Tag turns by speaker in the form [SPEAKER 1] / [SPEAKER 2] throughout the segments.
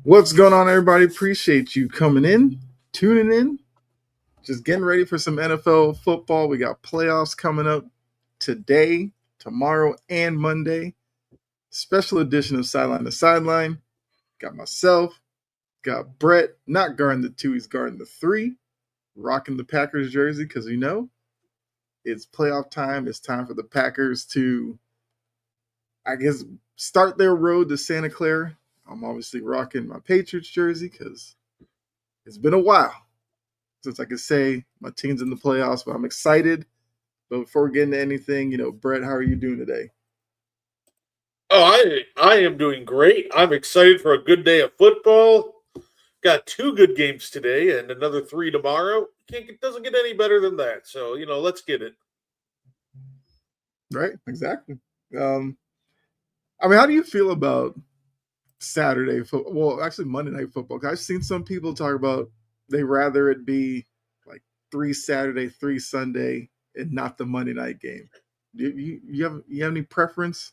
[SPEAKER 1] What's going on, everybody? Appreciate you coming in, tuning in, just getting ready for some NFL football. We got playoffs coming up today, tomorrow, and Monday. Special edition of Sideline to Sideline. Got myself, got Brett, not guarding the 2, he's guarding the 3, rocking the Packers jersey because it's playoff time. It's time for the Packers to, start their road to Santa Clara. I'm obviously rocking my Patriots jersey because it's been a while since I could say my team's in the playoffs, but I'm excited. But before we get into anything, Brett, how are you doing today?
[SPEAKER 2] Oh, I am doing great. I'm excited for a good day of football. Got 2 good games today and another 3 tomorrow. It doesn't get any better than that. So, let's get it.
[SPEAKER 1] Right, exactly. How do you feel about Saturday football? Well, actually, Monday Night Football. I've seen some people talk about they rather it be like 3 Saturday, 3 Sunday, and not the Monday night game. You have any preference?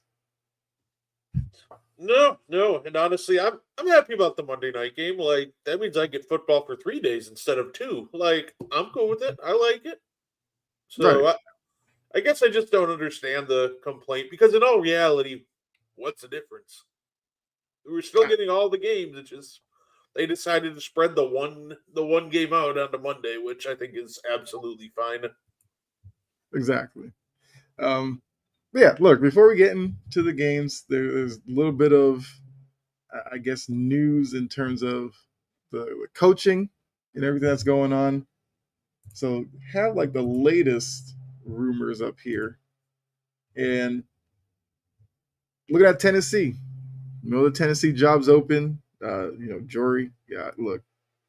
[SPEAKER 2] No, and honestly, I'm happy about the Monday night game. Like that means I get football for 3 days instead of 2. Like I'm cool with it. I like it.
[SPEAKER 1] Right.
[SPEAKER 2] So I guess I just don't understand the complaint because in all reality, what's the difference? We're still getting all the games. It's just they decided to spread the one game out onto Monday, which I think is absolutely fine.
[SPEAKER 1] Exactly. But yeah, look, before we get into the games, there's a little bit of, I guess, news in terms of the coaching and everything that's going on. So have like the latest rumors up here. And looking at Tennessee. The Tennessee job's open. Jory, yeah, look,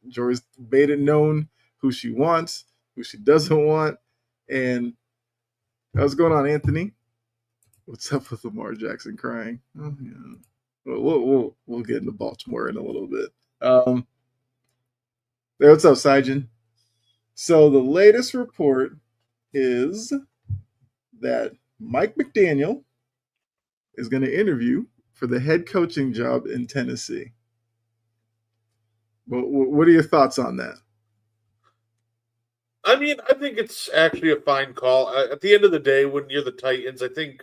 [SPEAKER 1] Jory's made it known who she wants, who she doesn't want. And what's going on, Anthony? What's up with Lamar Jackson crying? Oh, yeah. We'll get into Baltimore in a little bit. What's up, Sijin? So the latest report is that Mike McDaniel is going to interview for the head coaching job in Tennessee. What are your thoughts on that?
[SPEAKER 2] I mean, I think it's actually a fine call. At the end of the day, when you're the Titans, I think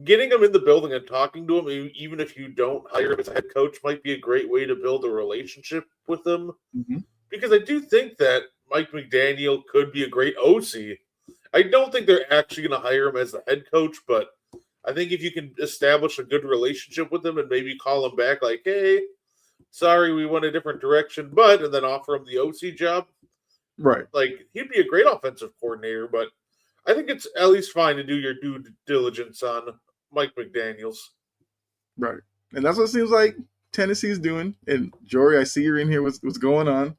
[SPEAKER 2] getting him in the building and talking to him, even if you don't hire him as a head coach, might be a great way to build a relationship with him.
[SPEAKER 1] Mm-hmm.
[SPEAKER 2] Because I do think that Mike McDaniel could be a great OC. I don't think they're actually going to hire him as the head coach, but I think if you can establish a good relationship with him and maybe call him back like, hey, sorry, we went a different direction, and then offer him the OC job.
[SPEAKER 1] Right.
[SPEAKER 2] Like, he'd be a great offensive coordinator, but I think it's at least fine to do your due diligence on Mike McDaniels.
[SPEAKER 1] Right. And that's what it seems like Tennessee's doing. And Jory, I see you're in here. What's going on?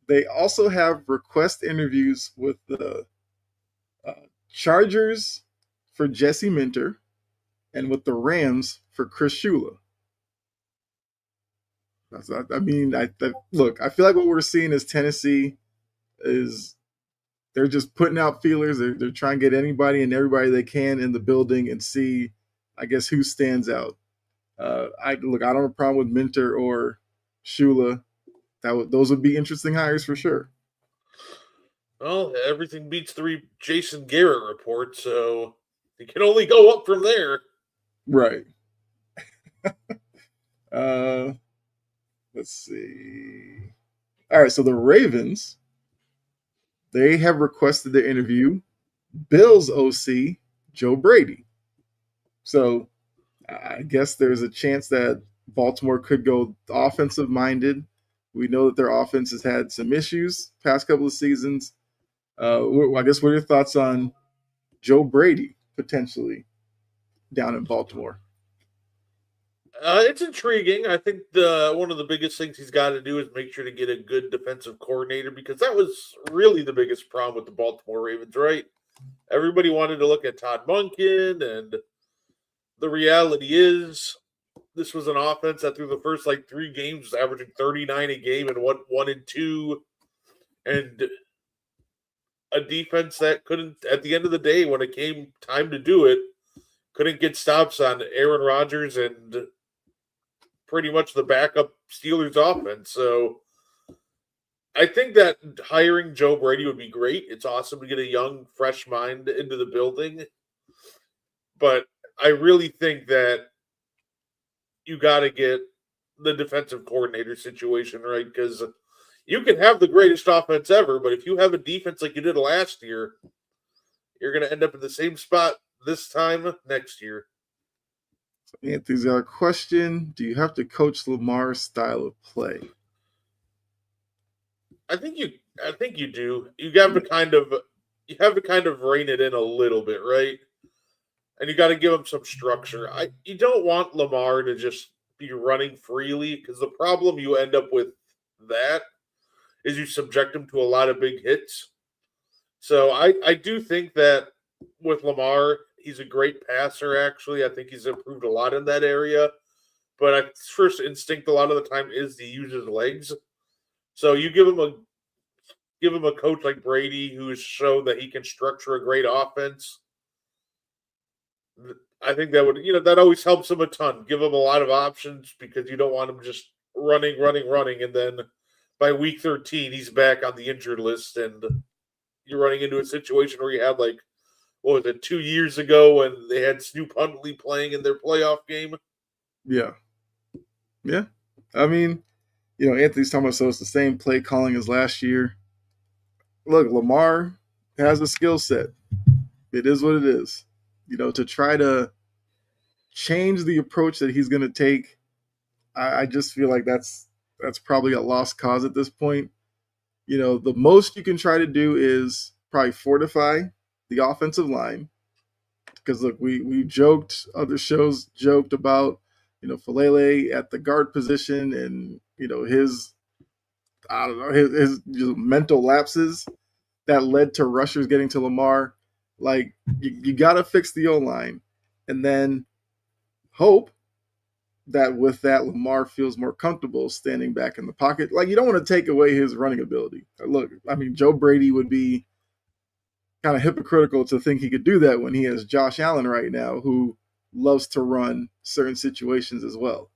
[SPEAKER 1] They also have request interviews with the Chargers for Jesse Minter and with the Rams for Chris Shula. Look, I feel like what we're seeing is Tennessee is they're just putting out feelers. They're trying to get anybody and everybody they can in the building and see, I guess, who stands out. I don't have a problem with Minter or Shula. Those would be interesting hires for sure.
[SPEAKER 2] Well, everything beats 3 Jason Garrett reports, so you can only go up from there.
[SPEAKER 1] Right. Let's see. All right, so the Ravens, they have requested the interview Bills OC Joe Brady. So I guess there's a chance that Baltimore could go offensive minded. We know that their offense has had some issues past couple of seasons. I guess what are your thoughts on Joe Brady potentially down in Baltimore?
[SPEAKER 2] It's intriguing. I think one of the biggest things he's got to do is make sure to get a good defensive coordinator because that was really the biggest problem with the Baltimore Ravens, right? Everybody wanted to look at Todd Monken, and the reality is this was an offense that through the first 3 games was averaging 39 a game and 1-2, and a defense that couldn't, at the end of the day, when it came time to do it, couldn't get stops on Aaron Rodgers and pretty much the backup Steelers offense. So I think that hiring Joe Brady would be great. It's awesome to get a young, fresh mind into the building. But I really think that you got to get the defensive coordinator situation right because you can have the greatest offense ever, but if you have a defense like you did last year, you're going to end up in the same spot this time next year.
[SPEAKER 1] Anthony's got a question. Do you have to coach Lamar's style of play?
[SPEAKER 2] I think you do. You have to kind of rein it in a little bit, right? And you got to give him some structure. You don't want Lamar to just be running freely because the problem you end up with that is you subject him to a lot of big hits. So I do think that with Lamar, he's a great passer. Actually, I think he's improved a lot in that area. But his first instinct a lot of the time is to use his legs. So you give him a coach like Brady who has shown that he can structure a great offense. I think that would that always helps him a ton. Give him a lot of options because you don't want him just running, and then by week 13 he's back on the injured list, and you're running into a situation where you had like what was it 2 years ago when they had Snoop Huntley playing in their playoff game.
[SPEAKER 1] Yeah. Yeah. I mean, Anthony's talking about so it's the same play calling as last year. Look, Lamar has a skill set. It is what it is. To try to change the approach that he's going to take, I just feel like that's probably a lost cause at this point. The most you can try to do is probably fortify the offensive line. Because look, we joked, other shows joked about, Falele at the guard position and, his I don't know, his just mental lapses that led to rushers getting to Lamar. Like you gotta fix the O line and then hope that with that Lamar feels more comfortable standing back in the pocket. Like you don't want to take away his running ability. Look, I mean Joe Brady would be kind of hypocritical to think he could do that when he has Josh Allen right now who loves to run certain situations as well.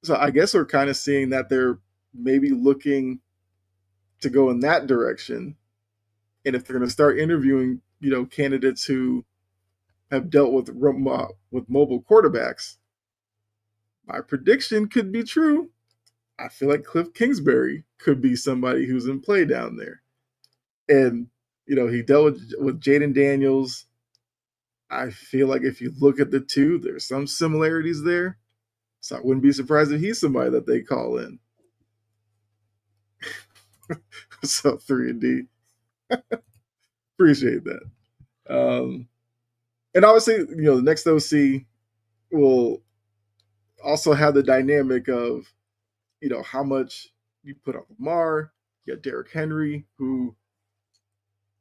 [SPEAKER 1] So I guess we're kind of seeing that they're maybe looking to go in that direction. And if they're going to start interviewing, candidates who have dealt with mobile quarterbacks, my prediction could be true. I feel like Cliff Kingsbury could be somebody who's in play down there. And he dealt with Jaden Daniels. I feel like if you look at the two, there's some similarities there. So I wouldn't be surprised if he's somebody that they call in. So 3 and D. Appreciate that. And obviously, the next OC will also have the dynamic of, how much you put on Lamar. You got Derrick Henry, who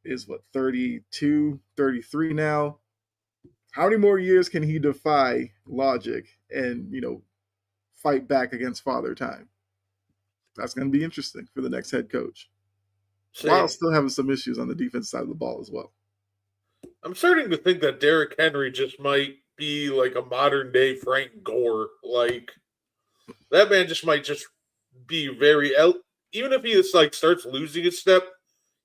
[SPEAKER 1] is 32, 33 now. How many more years can he defy logic and, fight back against father time? That's going to be interesting for the next head coach. While
[SPEAKER 2] Same.
[SPEAKER 1] still having some issues on the defense side of the ball as well.
[SPEAKER 2] I'm starting to think that Derrick Henry just might be like a modern day Frank Gore. Like that man just might just be even if he just like starts losing a step,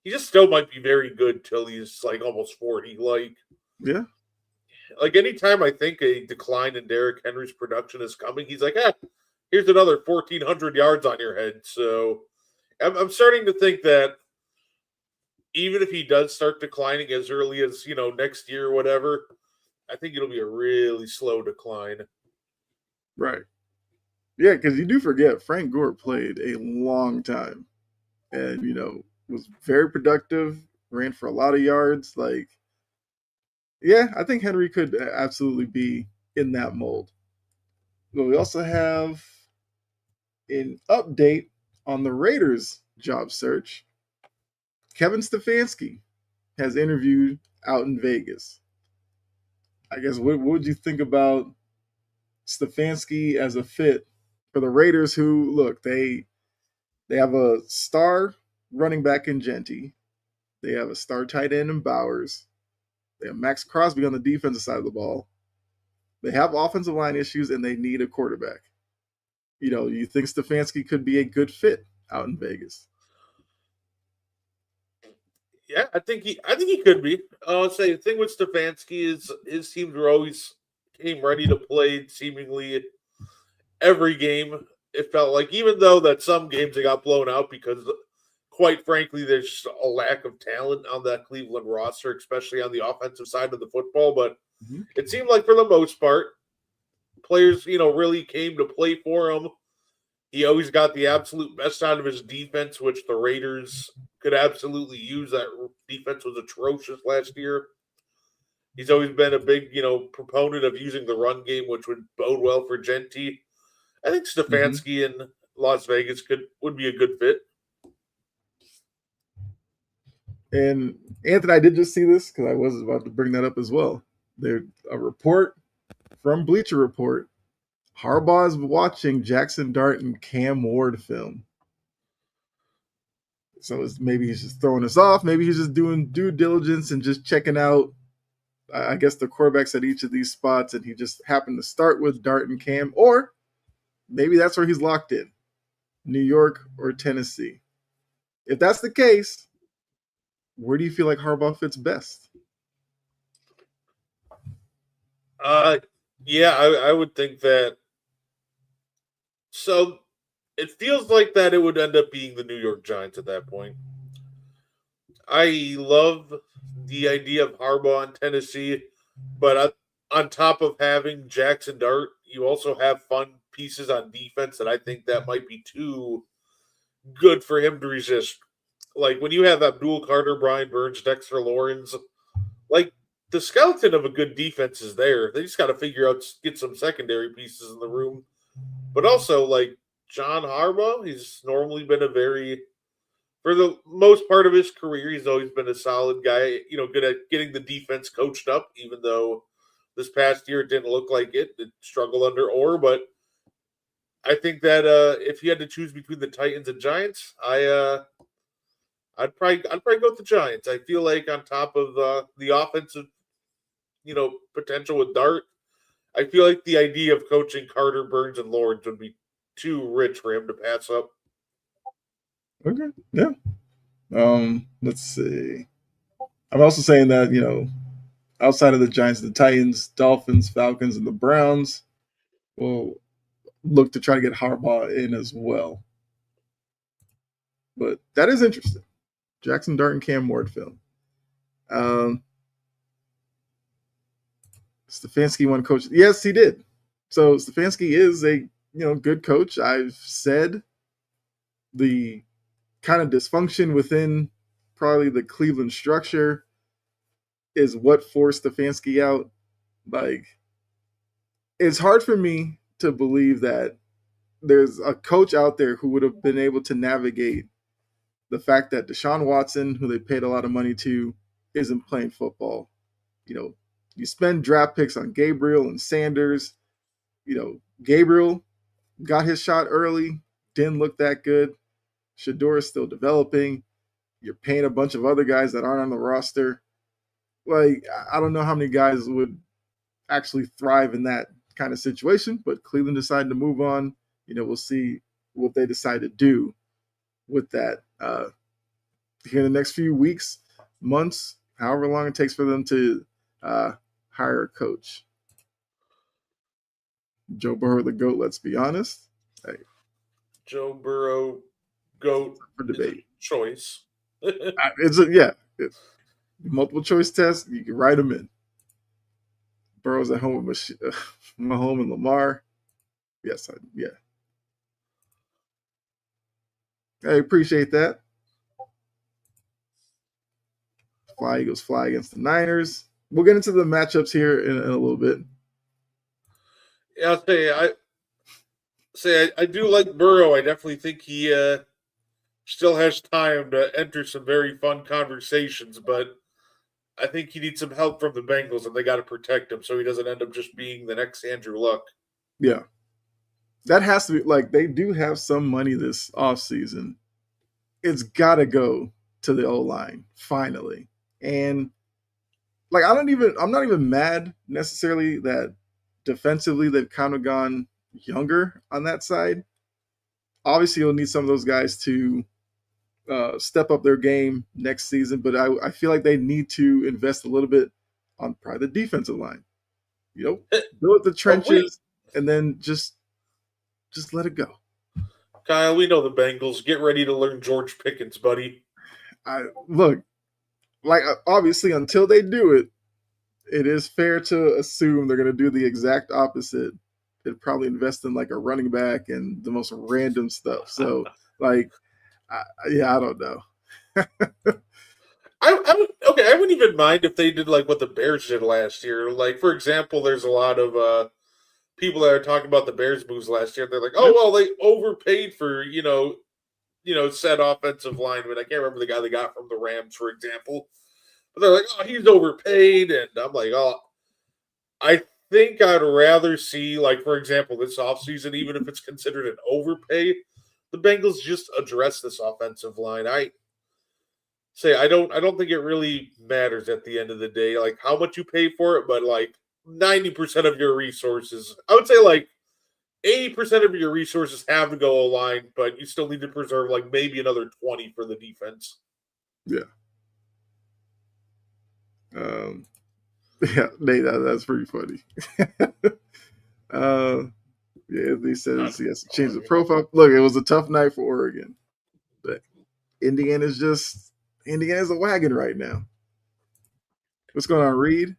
[SPEAKER 2] he just still might be very good till he's like almost 40.
[SPEAKER 1] Yeah.
[SPEAKER 2] Like anytime I think a decline in Derrick Henry's production is coming, he's like, here's another 1,400 yards on your head. So I'm starting to think that even if he does start declining as early as, next year or whatever, I think it'll be a really slow decline.
[SPEAKER 1] Right. Yeah, because you do forget Frank Gore played a long time and, was very productive, ran for a lot of yards. Like, yeah, I think Henry could absolutely be in that mold. But we also have an update on the Raiders job search. Kevin Stefanski has interviewed out in Vegas. I guess what would you think about Stefanski as a fit for the Raiders? Who look they have a star running back in Genty, they have a star tight end in Bowers, they have Max Crosby on the defensive side of the ball, they have offensive line issues, and they need a quarterback. you think Stefanski could be a good fit out in Vegas.
[SPEAKER 2] Yeah, I think he could be. Say the thing with Stefanski is his teams were always came ready to play seemingly every game. It felt like, even though that some games they got blown out because, quite frankly, there's just a lack of talent on that Cleveland roster, especially on the offensive side of the football. But
[SPEAKER 1] Mhm.
[SPEAKER 2] it seemed like for the most part, players really came to play for him. He always got the absolute best out of his defense, which the Raiders could absolutely use. That defense was atrocious last year. He's always been a big, proponent of using the run game, which would bode well for Genti. I think
[SPEAKER 1] Mhm.
[SPEAKER 2] Stefanski in Las Vegas would be a good fit.
[SPEAKER 1] And Anthony, I did just see this because I was about to bring that up as well. There's a report from Bleacher Report. Harbaugh is watching Jackson Dart and Cam Ward film. So maybe he's just throwing us off. Maybe he's just doing due diligence and just checking out, I guess, the quarterbacks at each of these spots. And he just happened to start with Dart and Cam. Or maybe that's where he's locked in, New York or Tennessee. If that's the case, where do you feel like Harbaugh fits best?
[SPEAKER 2] Uh, yeah, I would think that. So it feels like that it would end up being the New York Giants at that point. I love the idea of Harbaugh in Tennessee, but on top of having Jackson Dart, you also have fun pieces on defense that I think that might be too good for him to resist. Like when you have Abdul Carter, Brian Burns, Dexter Lawrence, like the skeleton of a good defense is there. They just got to figure out get some secondary pieces in the room. But also like John Harbaugh, he's normally been a very for the most part of his career, he's always been a solid guy, good at getting the defense coached up, even though this past year it didn't look like it. It struggled under Orr, but I think that if you had to choose between the Titans and Giants, I'd probably go with the Giants. I feel like on top of the offensive, potential with Dart, I feel like the idea of coaching Carter, Burns, and Lawrence would be too rich for him to pass up.
[SPEAKER 1] Okay. Yeah. Let's see. I'm also saying that, outside of the Giants, the Titans, Dolphins, Falcons, and the Browns will look to try to get Harbaugh in as well. But that is interesting. Jackson Dart and Cam Ward film. Um, Stefanski won coach. Yes, he did. So Stefanski is a good coach. I've said the kind of dysfunction within probably the Cleveland structure is what forced Stefanski out. Like, it's hard for me to believe that there's a coach out there who would have been able to navigate the fact that Deshaun Watson, who they paid a lot of money to, isn't playing football. You know, you spend draft picks on Gabriel and Sanders. Gabriel got his shot early, didn't look that good. Shador is still developing. You're paying a bunch of other guys that aren't on the roster. Like, I don't know how many guys would actually thrive in that kind of situation, but Cleveland decided to move on. We'll see what they decide to do with that here in the next few weeks, months, however long it takes for them to uh, hire a coach. Joe Burrow, the GOAT, let's be honest. Hey,
[SPEAKER 2] Joe Burrow, GOAT
[SPEAKER 1] for
[SPEAKER 2] is a
[SPEAKER 1] debate.
[SPEAKER 2] choice.
[SPEAKER 1] Multiple choice test, you can write them in. Burrow's at home with Mahomes and Lamar. Yes, yeah. I appreciate that. Fly Eagles fly against the Niners. We'll get into the matchups here in a little bit.
[SPEAKER 2] Yeah, I do like Burrow. I definitely think he still has time to enter some very fun conversations, but I think he needs some help from the Bengals, and they got to protect him so he doesn't end up just being the next Andrew Luck.
[SPEAKER 1] Yeah, that has to be like they do have some money this offseason. It's got to go to the O line finally. And like I'm not even mad necessarily that defensively they've kind of gone younger on that side. Obviously, you'll need some of those guys to step up their game next season, but I feel like they need to invest a little bit on probably the defensive line. You know, build the
[SPEAKER 2] Wait,
[SPEAKER 1] trenches and then just let it go.
[SPEAKER 2] Kyle, we know the Bengals. Get ready to learn George Pickens, buddy.
[SPEAKER 1] I look like obviously until they do it, it is fair to assume they're going to do the exact opposite. They'd probably invest in like a running back and the most random stuff. So like, yeah, I don't know.
[SPEAKER 2] Okay. I wouldn't even mind if they did like what the Bears did last year. Like, for example, there's a lot of people that are talking about the Bears moves last year. They're like, oh
[SPEAKER 1] Yep.
[SPEAKER 2] well, they overpaid for said offensive lineman. I can't remember the guy they got from the Rams, for example. But they're like, oh, he's overpaid, and I'm like, oh, I think I'd rather see, like, for example, this offseason, even if it's considered an overpay, the Bengals just address this offensive line. I don't think it really matters at the end of the day, like how much you pay for it, but like 90% of your resources, I would say like 80% of your resources have to go line, but you still need to preserve like maybe another 20 for the defense.
[SPEAKER 1] Yeah. Um, yeah, Nate, that's pretty funny. uh, yeah, they says he has to change the profile. Look, it was a tough night for Oregon, but Indiana's a wagon right now. What's going on, Reed?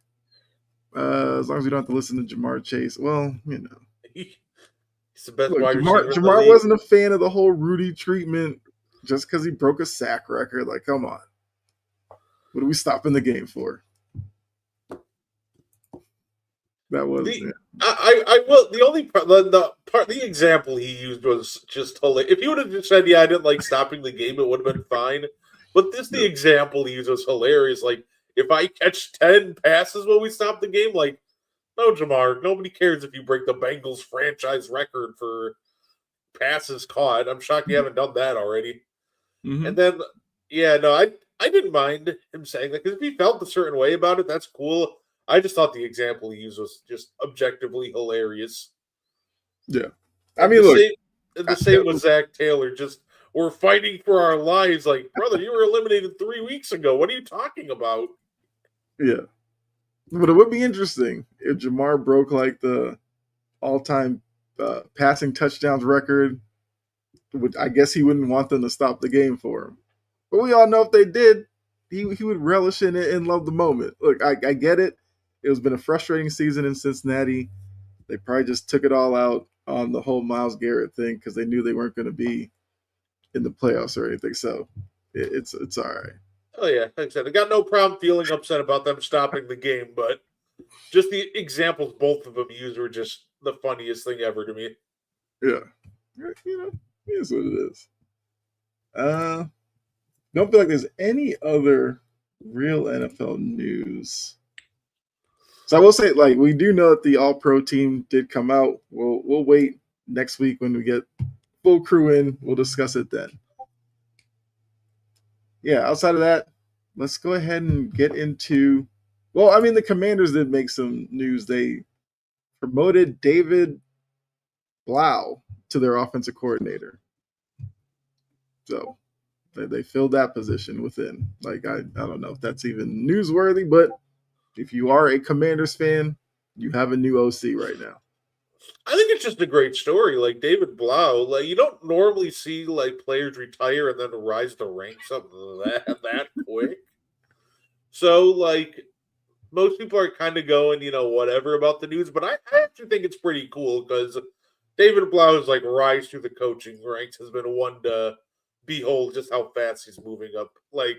[SPEAKER 1] As long as we don't have to listen to Jamar Chase. Well,
[SPEAKER 2] He's the best
[SPEAKER 1] look,
[SPEAKER 2] wide
[SPEAKER 1] Jamar
[SPEAKER 2] receiver in the
[SPEAKER 1] Jamar
[SPEAKER 2] league.
[SPEAKER 1] wasn't a fan of the whole Rudy treatment just because he broke a sack record. Like, come on, what are we stopping the game for? That was
[SPEAKER 2] The
[SPEAKER 1] yeah.
[SPEAKER 2] I will the only the part the example he used was just hilarious. If he would have just said, "Yeah, I didn't like stopping the game," it would have been fine. But this the
[SPEAKER 1] Yep.
[SPEAKER 2] example he used was hilarious. Like if I catch 10 passes when we stop the game, like no, Jamar, nobody cares if you break the Bengals franchise record for passes caught. I'm shocked you haven't done that already.
[SPEAKER 1] Mm-hmm.
[SPEAKER 2] And then, yeah, no, I didn't mind him saying that because if he felt a certain way about it, that's cool. I just thought the example he used was just objectively hilarious.
[SPEAKER 1] Yeah. I
[SPEAKER 2] And
[SPEAKER 1] mean, look,
[SPEAKER 2] the same with Zach Taylor. Just we're fighting for our lives. Like, brother, you were eliminated 3 weeks ago. What are you talking about?
[SPEAKER 1] yeah, but it would be interesting if Jamar broke like the all-time passing touchdowns record. I guess he wouldn't want them to stop the game for him. But we all know if they did, he would relish in it and love the moment. Look, I get it. It has been a frustrating season in Cincinnati. They probably just took it all out on the whole Miles Garrett thing because they knew they weren't going to be in the playoffs or anything. So it's all right.
[SPEAKER 2] Oh yeah, like I said, I got no problem feeling upset about them stopping the game, but just the examples both of them used were just the funniest thing ever to me.
[SPEAKER 1] Yeah, you know, it is what it is. Uh, don't feel like there's any other real NFL news. So I will say, like, we do know that the All Pro team did come out. We'll wait next week when we get full crew in. We'll discuss it then. Yeah. Outside of that, let's go ahead and get into. Well, I mean, the Commanders did make some news. They promoted David Blau to their offensive coordinator. So they filled that position within. Like I don't know if that's even newsworthy, but if you are a Commanders fan, you have a new OC right now.
[SPEAKER 2] I think it's just a great story. Like David Blau, like you don't normally see like players retire and then rise to ranks up that quick. So like most people are kind of going, whatever about the news, but I actually think it's pretty cool because David Blau's like rise through the coaching ranks has been one to behold just how fast he's moving up. Like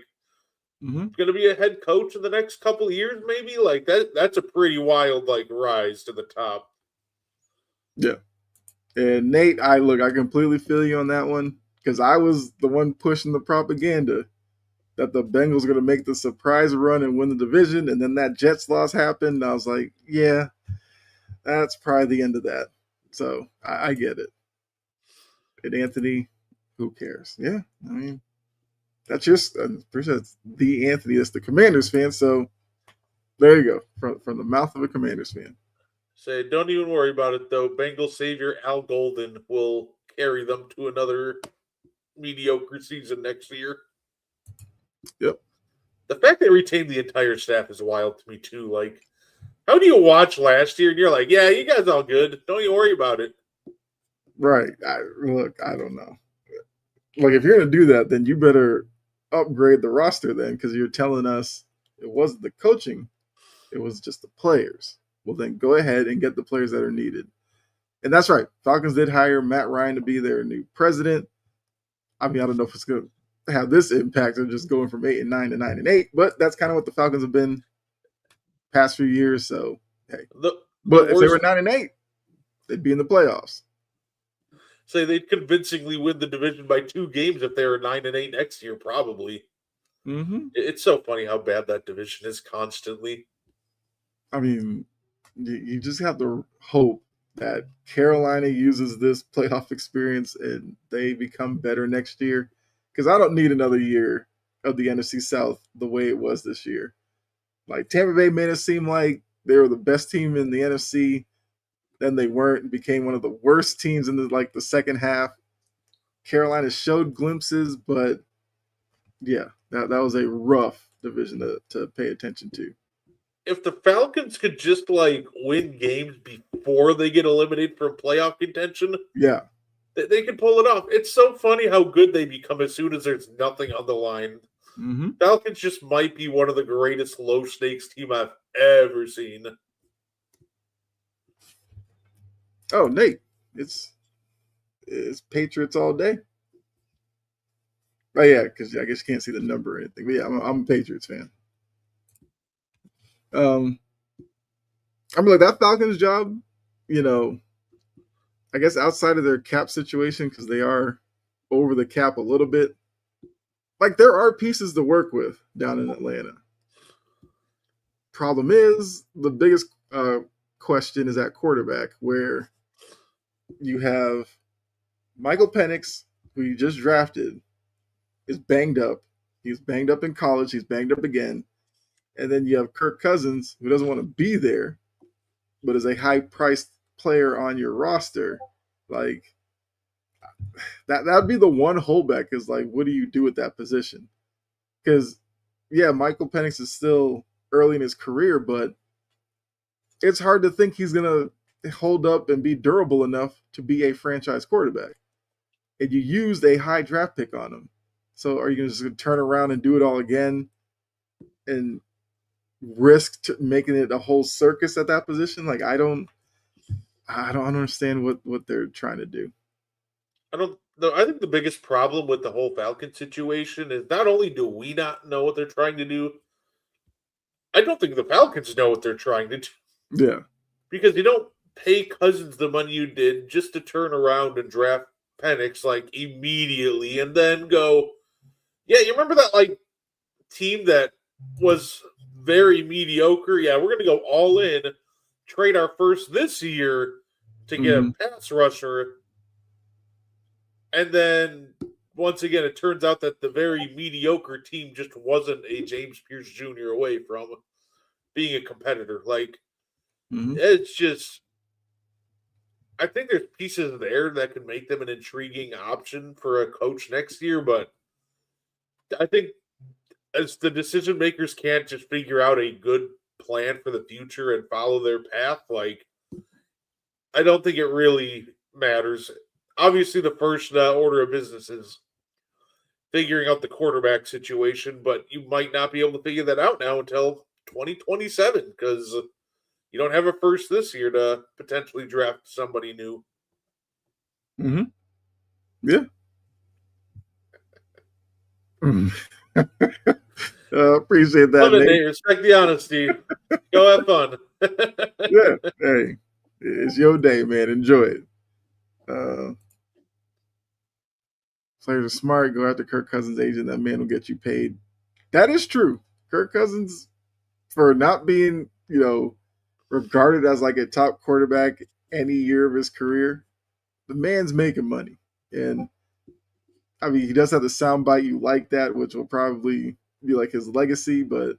[SPEAKER 1] Mm-hmm.
[SPEAKER 2] going to be a head coach in the next couple of years, maybe. Like that's a pretty wild like rise to the top.
[SPEAKER 1] Yeah. And Nate, I completely feel you on that one because I was the one pushing the propaganda that the Bengals were going to make the surprise run and win the division, and then that Jets loss happened. And I was like, yeah, that's probably the end of that. So I get it. And Anthony, who cares? Yeah, I mean, that's just I'm pretty sure it's the Anthony that's the Commanders fan. So there you go from the mouth of a Commanders fan.
[SPEAKER 2] Say, don't even worry about it though. Bengal savior Al Golden will carry them to another mediocre season next year.
[SPEAKER 1] Yep.
[SPEAKER 2] The fact they retained the entire staff is wild to me too. Like, how do you watch last year and you're like, yeah, you guys all good. Don't you worry about it.
[SPEAKER 1] Right. Look, I don't know. Like, if you're going to do that, then you better upgrade the roster then, because you're telling us it wasn't the coaching, it was just the players. Well, then go ahead and get the players that are needed. And that's right. Falcons did hire Matt Ryan to be their new president. I mean, I don't know if it's going to have this impact of just going from 8-9 to 9-8, but that's kind of what the Falcons have been past few years. So, hey,
[SPEAKER 2] The
[SPEAKER 1] but if they were
[SPEAKER 2] worst
[SPEAKER 1] 9-8, they'd be in the playoffs.
[SPEAKER 2] say they'd convincingly win the division by 2 games if they were 9-8 next year, probably.
[SPEAKER 1] Mm-hmm.
[SPEAKER 2] It's so funny how bad that division is constantly.
[SPEAKER 1] I mean, you just have to hope that Carolina uses this playoff experience and they become better next year. Because I don't need another year of the NFC South the way it was this year. Like, Tampa Bay made it seem like they were the best team in the NFC. Then they weren't and became one of the worst teams in the second half. Carolina showed glimpses, but yeah, that was a rough division to pay attention to.
[SPEAKER 2] If the Falcons could just like win games before they get eliminated from playoff contention,
[SPEAKER 1] Yeah.
[SPEAKER 2] they can pull it off. It's so funny how good they become as soon as there's nothing on the line.
[SPEAKER 1] Mm-hmm.
[SPEAKER 2] Falcons just might be one of the greatest low stakes team I've ever seen.
[SPEAKER 1] Oh, Nate, it's Patriots all day. Oh yeah, because I guess you can't see the number or anything. But yeah, I'm a Patriots fan. Um, I mean, like, that Falcons job, you know, I guess outside of their cap situation, because they are over the cap a little bit. Like, there are pieces to work with down in Atlanta. Problem is, the biggest question is at quarterback, where you have Michael Penix, who you just drafted, is banged up. He was banged up in college. He's banged up again. And then you have Kirk Cousins, who doesn't want to be there, but is a high-priced player on your roster. Like, that'd be the one holdback, is like, what do you do with that position? Because, yeah, Michael Penix is still early in his career, but it's hard to think he's going to hold up and be durable enough to be a franchise quarterback. And you used a high draft pick on him. So are you just going to turn around and do it all again and risk making it a whole circus at that position? Like, I don't understand what they're trying to do.
[SPEAKER 2] I don't know. I think the biggest problem with the whole Falcon situation is not only do we not know what they're trying to do, I don't think the Falcons know what they're trying to do.
[SPEAKER 1] Yeah.
[SPEAKER 2] Because you don't pay Cousins the money you did just to turn around and draft Penix like immediately and then go, yeah, you remember that like team that was very mediocre? Yeah, we're gonna go all in, trade our first this year to get
[SPEAKER 1] Mm-hmm.
[SPEAKER 2] a pass rusher. And then once again, it turns out that the very mediocre team just wasn't a James Pierce Jr. away from being a competitor. Like,
[SPEAKER 1] Mm-hmm.
[SPEAKER 2] it's just, I think there's pieces there that could make them an intriguing option for a coach next year, but I think as the decision makers can't just figure out a good plan for the future and follow their path, like, I don't think it really matters. Obviously, the first order of business is figuring out the quarterback situation, but you might not be able to figure that out now until 2027 because you don't have a first this year to potentially draft somebody new.
[SPEAKER 1] Mm-hmm. Yeah. Appreciate that,
[SPEAKER 2] Love it,
[SPEAKER 1] Nate.
[SPEAKER 2] Nate. Respect the honesty. Go have fun.
[SPEAKER 1] Yeah. Hey, it's your day, man. Enjoy it. Uh, Players are smart. Go after Kirk Cousins' agent. That man will get you paid. That is true. Kirk Cousins, for not being, regarded as like a top quarterback any year of his career, the man's making money. And I mean, he does have the soundbite you like that, which will probably be like his legacy. But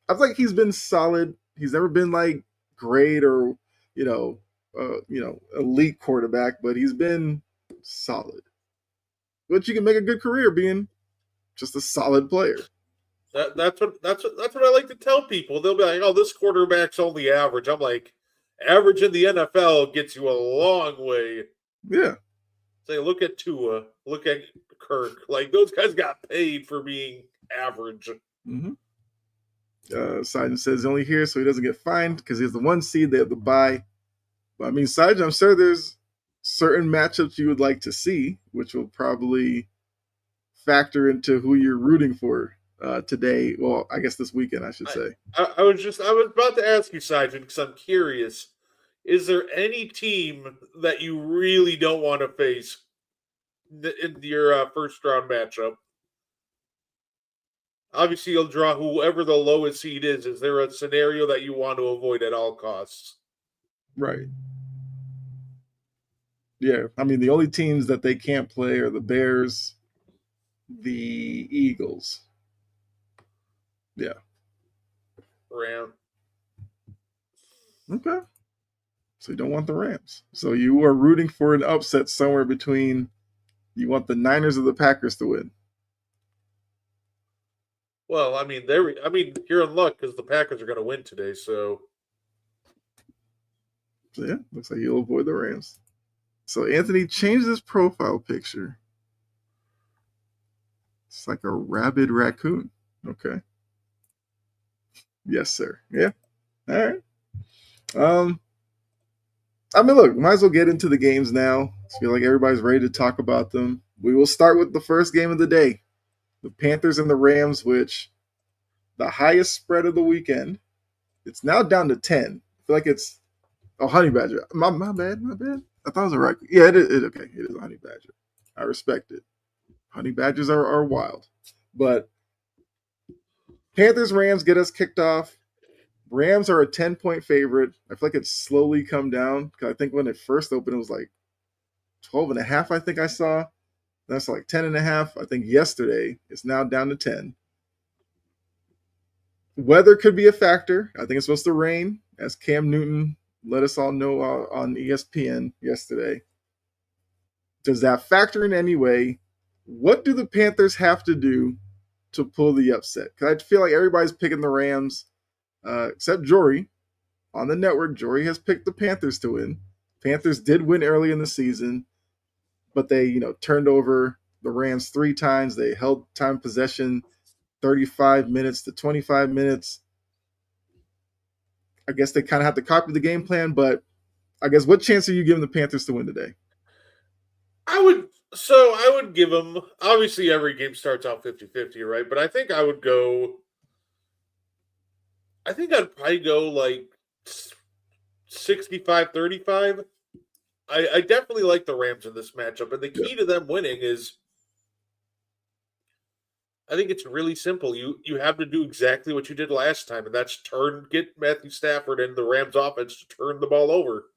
[SPEAKER 1] I feel like he's been solid. He's never been like great or elite quarterback, but he's been solid. But you can make a good career being just a solid player.
[SPEAKER 2] That's what I like to tell people. They'll be like, "Oh, this quarterback's only average." I'm like, "Average in the NFL gets you a long way."
[SPEAKER 1] Yeah.
[SPEAKER 2] Say, look at Tua, look at Kirk. Like those guys got paid for being average.
[SPEAKER 1] Mm-hmm. Seidman says he's only here so he doesn't get fined because he's the one seed they have to buy. But I mean, Seidman, I'm sure there's certain matchups you would like to see, which will probably factor into who you're rooting for today. Well, I guess this weekend, I should
[SPEAKER 2] I,
[SPEAKER 1] say.
[SPEAKER 2] I was about to ask you, Simon, because I'm curious. Is there any team that you really don't want to face in your first round matchup? Obviously, you'll draw whoever the lowest seed is. Is there a scenario that you want to avoid at all costs?
[SPEAKER 1] Right. Yeah. I mean, the only teams that they can't play are the Bears, the Eagles. Yeah.
[SPEAKER 2] Ram.
[SPEAKER 1] Okay. So you don't want the Rams. So you are rooting for an upset somewhere between you want the Niners or the Packers to win.
[SPEAKER 2] Well, I mean, you're in luck because the Packers are going to win today. So
[SPEAKER 1] So yeah, looks like you'll avoid the Rams. So Anthony changed his profile picture. It's like a rabid raccoon. Okay. Yes, sir. Yeah. All right. Um, I mean, look, might as well get into the games now. I feel like everybody's ready to talk about them. We will start with the first game of the day, the Panthers and the Rams, which the highest spread of the weekend. It's now down to 10. I feel like it's honey badger. My bad, my bad. I thought it was a raccoon. Yeah, okay, it is a honey badger. I respect it. Honey badgers are wild, but Panthers Rams get us kicked off. Rams are a 10-point favorite. I feel like it's slowly come down because I think when it first opened, it was like 12 and a half, I think I saw. That's like 10 and a half. I think yesterday it's now down to 10. Weather could be a factor. I think it's supposed to rain, as Cam Newton let us all know on ESPN yesterday. Does that factor in any way? What do the Panthers have to do to pull the upset? Because I feel like everybody's picking the Rams, except Jory. On the network, Jory has picked the Panthers to win. Panthers did win early in the season, but they, turned over the Rams 3 times. They held time possession 35 minutes to 25 minutes. I guess they kind of have to copy the game plan, but I guess what chance are you giving the Panthers to win today?
[SPEAKER 2] I would give them, obviously every game starts out 50-50, right? But I think I'd probably go like 65-35. I definitely like the Rams in this matchup, and the
[SPEAKER 1] Yeah.
[SPEAKER 2] key to them winning is I think it's really simple. You have to do exactly what you did last time, and that's get Matthew Stafford and the Rams offense to turn the ball over.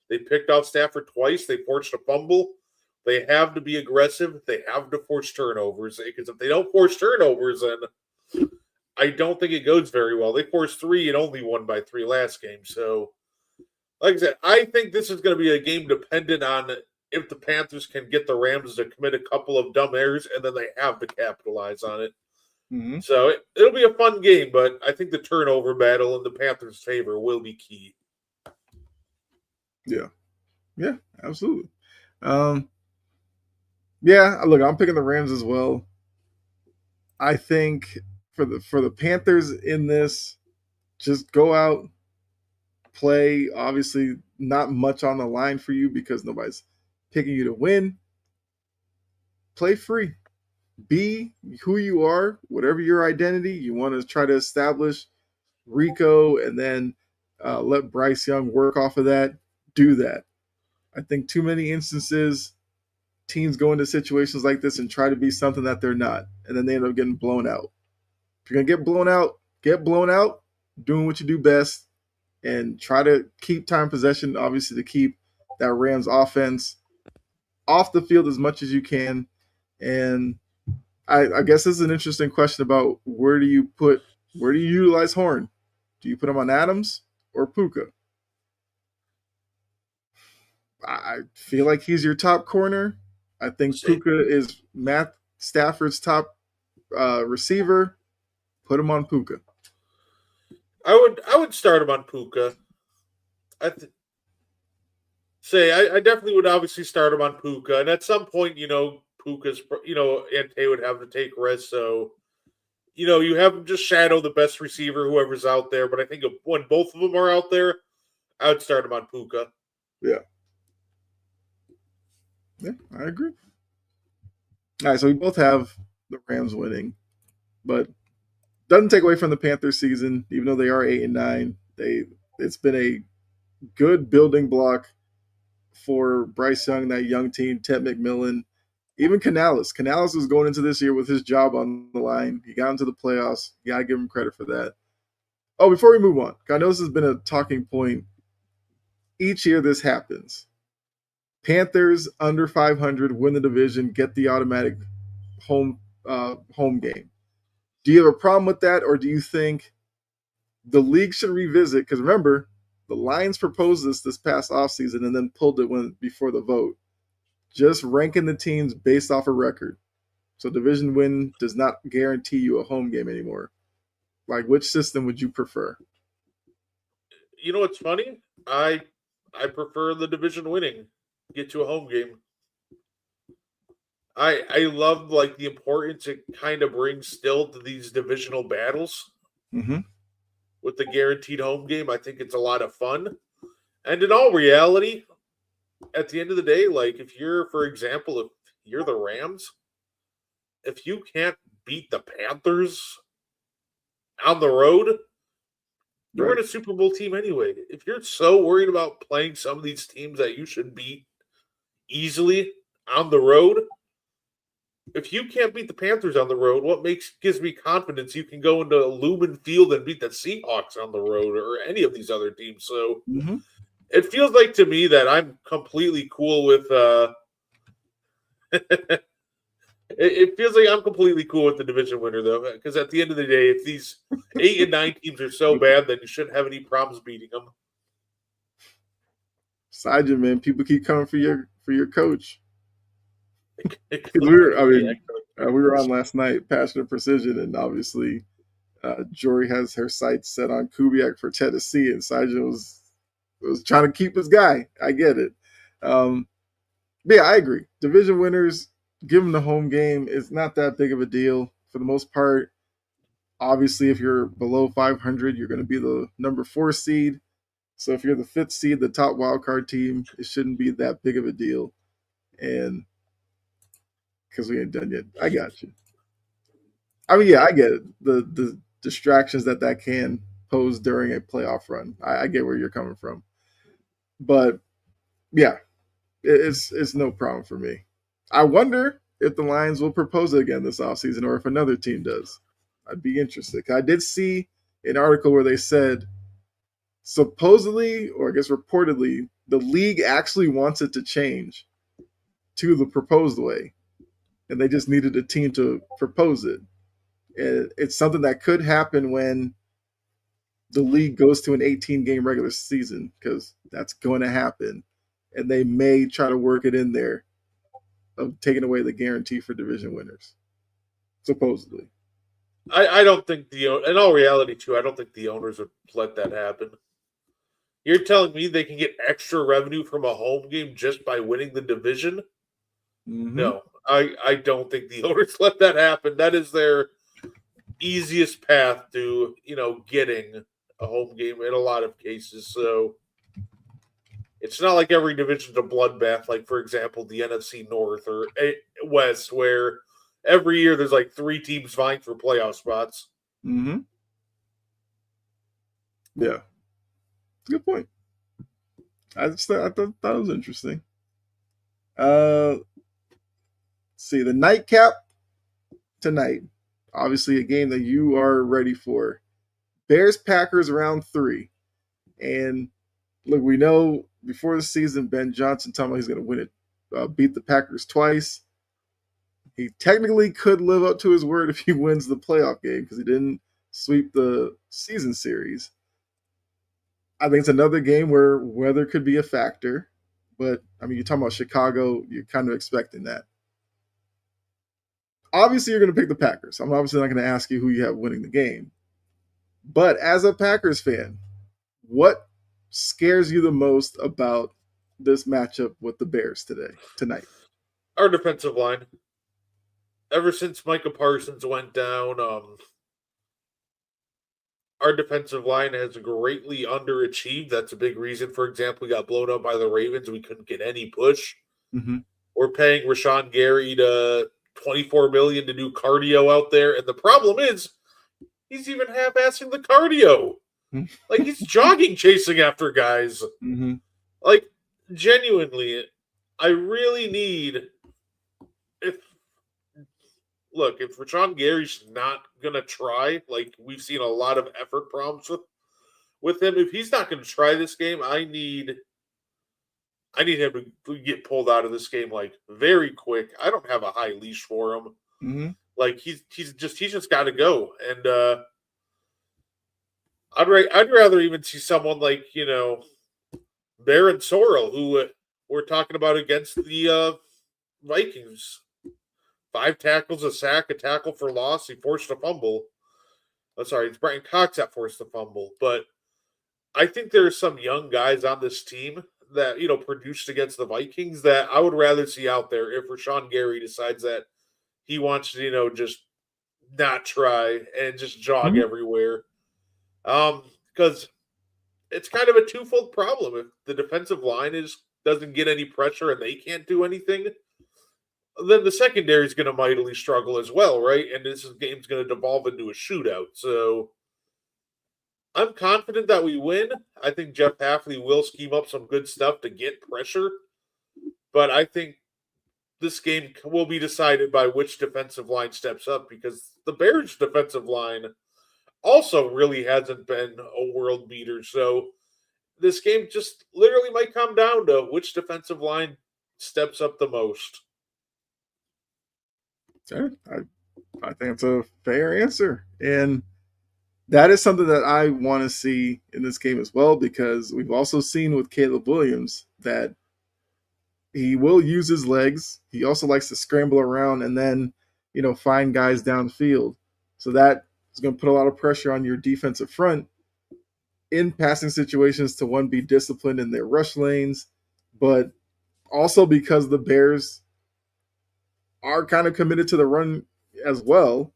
[SPEAKER 2] They picked off Stafford twice. They forced a fumble. They have to be aggressive. They have to force turnovers because if they don't force turnovers, then I don't think it goes very well. They forced 3 and only won by 3 last game. So, like I said, I think this is going to be a game dependent on if the Panthers can get the Rams to commit a couple of dumb errors, and then they have to capitalize on it.
[SPEAKER 1] Mm-hmm.
[SPEAKER 2] So it'll be a fun game, but I think the turnover battle in the Panthers' favor will be key.
[SPEAKER 1] Yeah. Yeah, absolutely. Um, yeah, look, I'm picking the Rams as well. I think for the Panthers in this, just go out, play. Obviously, not much on the line for you because nobody's picking you to win. Play free. Be who you are, whatever your identity you want to try to establish. Rico, and then let Bryce Young work off of that. Do that. I think too many instances teams go into situations like this and try to be something that they're not, and then they end up getting blown out. If you're gonna get blown out, doing what you do best, and try to keep time possession. Obviously, to keep that Rams offense off the field as much as you can. And I guess this is an interesting question about where do you utilize Horn? Do you put him on Adams or Puka? I feel like he's your top corner. I think
[SPEAKER 2] Say,
[SPEAKER 1] Puka is Matt Stafford's top receiver. Put him on Puka.
[SPEAKER 2] I would start him on Puka. I th- I definitely would obviously start him on Puka, and at some point, Puka's Ante would have to take risks, so you have him just shadow the best receiver, whoever's out there. But I think when both of them are out there, I would start him on Puka.
[SPEAKER 1] Yeah, yeah, I agree. All right, so we both have the Rams winning, but doesn't take away from the Panthers season, even though they are 8-9. It's been a good building block for Bryce Young, that young team, Ted McMillan, even Canales. Canales was going into this year with his job on the line. He got into the playoffs. You gotta give him credit for that. Oh, before we move on, I know this has been a talking point. Each year this happens. Panthers under 500 win the division, get the automatic home game. Do you have a problem with that, or do you think the league should revisit? Because remember, the Lions proposed this past offseason and then pulled it before the vote. Just ranking the teams based off a record. So division win does not guarantee you a home game anymore. Like, which system would you prefer?
[SPEAKER 2] You know what's funny? I prefer the division winning. Get to a home game. I love like the importance it kind of brings still to these divisional battles
[SPEAKER 1] Mm-hmm.
[SPEAKER 2] with the guaranteed home game. I think it's a lot of fun. And in all reality, at the end of the day, like if you're, for example, if you're the Rams, if you can't beat the Panthers on the road, you
[SPEAKER 1] Right.
[SPEAKER 2] weren't a Super Bowl team anyway. If you're so worried about playing some of these teams that you should beat easily on the road, if you can't beat the Panthers on the road, what gives me confidence you can go into Lumen Field and beat the Seahawks on the road or any of these other teams? So
[SPEAKER 1] Mm-hmm.
[SPEAKER 2] it feels like to me that I'm completely cool with it feels like I'm completely cool with the division winner though, because at the end of the day, if these 8 and 9 teams are so bad, then you shouldn't have any problems beating them.
[SPEAKER 1] Side you, man. People keep coming for your coach. Because
[SPEAKER 2] Yeah,
[SPEAKER 1] we were on last night, Passion and Precision, and obviously Jory has her sights set on Kubiak for Tennessee, and Sajin was trying to keep his guy. I get it. But yeah, I agree. Division winners, give them the home game. It's not that big of a deal for the most part. Obviously, if you're below 500, you're going to be the number 4 seed. So if you're the 5th seed, the top wild card team, it shouldn't be that big of a deal. And because we ain't done yet, I got you. I mean, yeah, I get it. The distractions that can pose during a playoff run. I get where you're coming from, but yeah, it's no problem for me. I wonder if the Lions will propose it again this offseason or if another team does. I'd be interested. I did see an article where they said supposedly, or I guess reportedly, the league actually wants it to change to the proposed way, and they just needed a team to propose it. And it's something that could happen when the league goes to an 18 game regular season because that's going to happen. And they may try to work it in there of taking away the guarantee for division winners, supposedly.
[SPEAKER 2] I don't think in all reality too. I don't think the owners would let that happen. You're telling me they can get extra revenue from a home game just by winning the division?
[SPEAKER 1] Mm-hmm.
[SPEAKER 2] No, I don't think the owners let that happen. That is their easiest path to getting a home game in a lot of cases. So it's not like every division's a bloodbath. Like for example, the NFC North or West, where every year there's like 3 teams vying for playoff spots.
[SPEAKER 1] Mm-hmm. Yeah, good point. I thought it was interesting. Let's see the nightcap tonight. Obviously, a game that you are ready for. Bears Packers round 3, and look, we know before the season, Ben Johnson told me he's going to win it, beat the Packers twice. He technically could live up to his word if he wins the playoff game because he didn't sweep the season series. I think it's another game where weather could be a factor, but I mean, you're talking about Chicago, you're kind of expecting that. obviously you're going to pick the Packers. I'm obviously not going to ask you who you have winning the game. But as a Packers fan, what scares you the most about this matchup with the Bears tonight?
[SPEAKER 2] Our defensive line. Ever since Micah Parsons went down, our defensive line has greatly underachieved. That's a big reason. For example, we got blown out by the Ravens. We couldn't get any push.
[SPEAKER 1] Mm-hmm.
[SPEAKER 2] We're paying Rashawn Gary to $24 million to do cardio out there, and the problem is he's even half-assing the cardio. Like he's jogging, chasing after guys.
[SPEAKER 1] Mm-hmm.
[SPEAKER 2] Like genuinely, I really need if if Rashawn Gary's not gonna try, like we've seen a lot of effort problems with him. If he's not gonna try this game, I need him to get pulled out of this game like very quick. I don't have a high leash for him.
[SPEAKER 1] Mm-hmm.
[SPEAKER 2] Like he's just got to go. And I'd rather even see someone like Baron Sorrell, who we're talking about against the Vikings. 5 tackles, a sack, a tackle for loss. He forced a fumble. Oh, sorry, it's Brian Cox that forced the fumble. But I think there are some young guys on this team that produced against the Vikings that I would rather see out there if Rashawn Gary decides that he wants to just not try and just jog
[SPEAKER 1] Mm-hmm.
[SPEAKER 2] everywhere. Because it's kind of a twofold problem. If the defensive line doesn't get any pressure and they can't do anything, then the secondary is going to mightily struggle as well, right? And this game's going to devolve into a shootout. So I'm confident that we win. I think Jeff Hafley will scheme up some good stuff to get pressure, but I think this game will be decided by which defensive line steps up because the Bears' defensive line also really hasn't been a world beater. So this game just literally might come down to which defensive line steps up the most.
[SPEAKER 1] Okay. I think that's a fair answer. And that is something that I want to see in this game as well, because we've also seen with Caleb Williams that he will use his legs. He also likes to scramble around and then, find guys downfield. So that is going to put a lot of pressure on your defensive front in passing situations to one, be disciplined in their rush lanes, but also because the Bears are kind of committed to the run as well.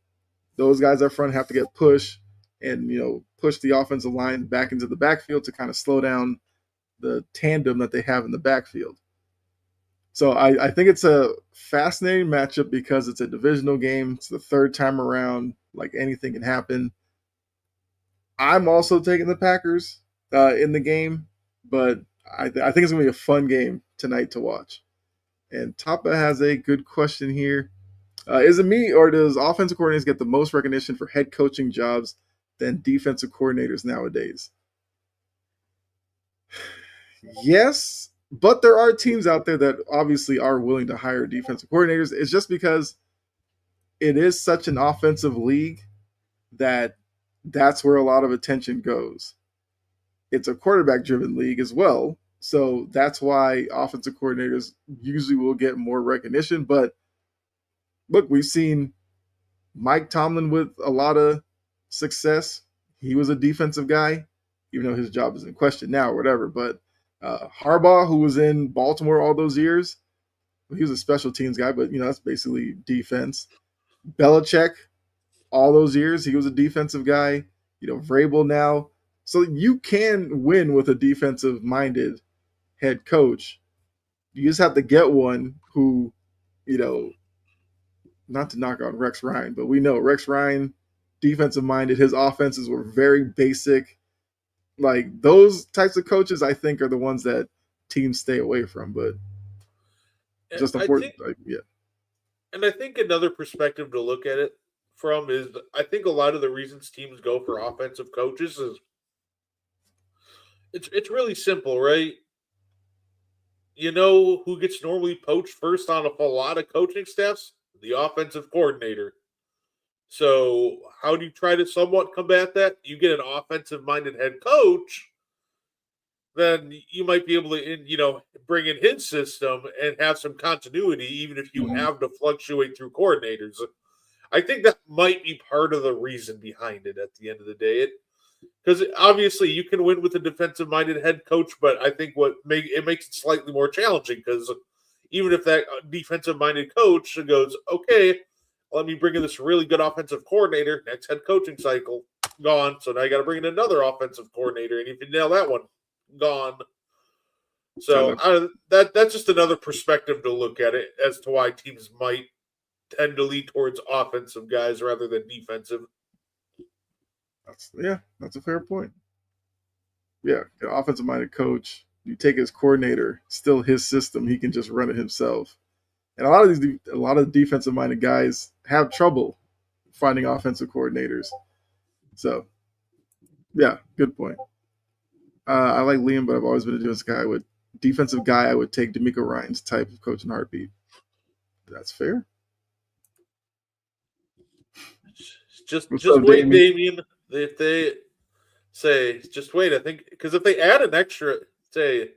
[SPEAKER 1] Those guys up front have to get pushed and push the offensive line back into the backfield to kind of slow down the tandem that they have in the backfield. So I think it's a fascinating matchup because it's a divisional game. It's the third time around. Like anything can happen. I'm also taking the Packers in the game, but I think it's going to be a fun game tonight to watch. And Tapa has a good question here. Is it me, or does offensive coordinators get the most recognition for head coaching jobs than defensive coordinators nowadays? Yes, but there are teams out there that obviously are willing to hire defensive coordinators. It's just because it is such an offensive league that that's where a lot of attention goes. It's a quarterback driven league as well. So that's why offensive coordinators usually will get more recognition. But look, we've seen Mike Tomlin with a lot of success. He was a defensive guy, even though his job is in question now or whatever. But Harbaugh, who was in Baltimore all those years, he was a special teams guy, but that's basically defense. Belichick, all those years, he was a defensive guy. Vrabel now. So you can win with a defensive minded head coach. You just have to get one who, not to knock on Rex Ryan, but we know Rex Ryan, defensive minded, his offenses were very basic. Like those types of coaches, I think, are the ones that teams stay away from. But just
[SPEAKER 2] I
[SPEAKER 1] important,
[SPEAKER 2] think,
[SPEAKER 1] yeah.
[SPEAKER 2] and I think another perspective to look at it from is I think a lot of the reasons teams go for offensive coaches is it's really simple, right? You know who gets normally poached first on a lot of coaching staffs? The offensive coordinator. So, how do you try to somewhat combat that? You get an offensive minded head coach, then you might be able to, bring in his system and have some continuity, even if you
[SPEAKER 1] Mm-hmm.
[SPEAKER 2] have to fluctuate through coordinators. I think that might be part of the reason behind it at the end of the day. Because obviously you can win with a defensive minded head coach, but I think it makes it slightly more challenging because even if that defensive minded coach goes, okay, let me bring in this really good offensive coordinator, next head coaching cycle, gone. So now you got to bring in another offensive coordinator. And if you nail that one, gone.
[SPEAKER 1] Kind
[SPEAKER 2] So
[SPEAKER 1] of
[SPEAKER 2] that's just another perspective to look at it as to why teams might tend to lean towards offensive guys rather than defensive.
[SPEAKER 1] that's a fair point. Yeah, an offensive minded coach. You take his coordinator, still his system. He can just run it himself. And a lot of defensive minded guys have trouble finding offensive coordinators. So yeah, good point. I like Liam, but I've always been a defensive guy. I would take D'Amico Ryan's type of coach in heartbeat. That's fair. What's
[SPEAKER 2] Just
[SPEAKER 1] up,
[SPEAKER 2] wait,
[SPEAKER 1] Damien?
[SPEAKER 2] Damien. If they say just wait, I think because if they add an extra, say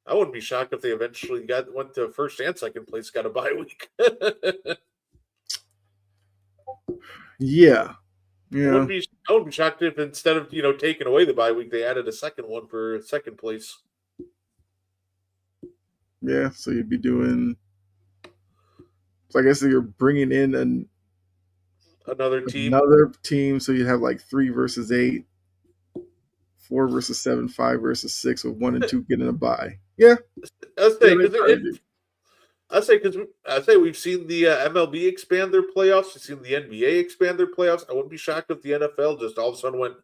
[SPEAKER 2] I wouldn't be shocked if they eventually went to first and second place, got a bye week.
[SPEAKER 1] Yeah, yeah,
[SPEAKER 2] I wouldn't be shocked if instead of taking away the bye week, they added a second one for second place.
[SPEAKER 1] yeah. So you'd be doing. So I guess you're bringing in
[SPEAKER 2] Another team.
[SPEAKER 1] another team, so you'd have like 3 versus 8, 4 versus 7, 5 versus 6, with 1 and 2 getting a bye. Yeah,
[SPEAKER 2] I
[SPEAKER 1] yeah,
[SPEAKER 2] say
[SPEAKER 1] they
[SPEAKER 2] because
[SPEAKER 1] probably do.
[SPEAKER 2] I say we've seen the MLB expand their playoffs. We've seen the NBA expand their playoffs. I wouldn't be shocked if the NFL just all of a sudden went,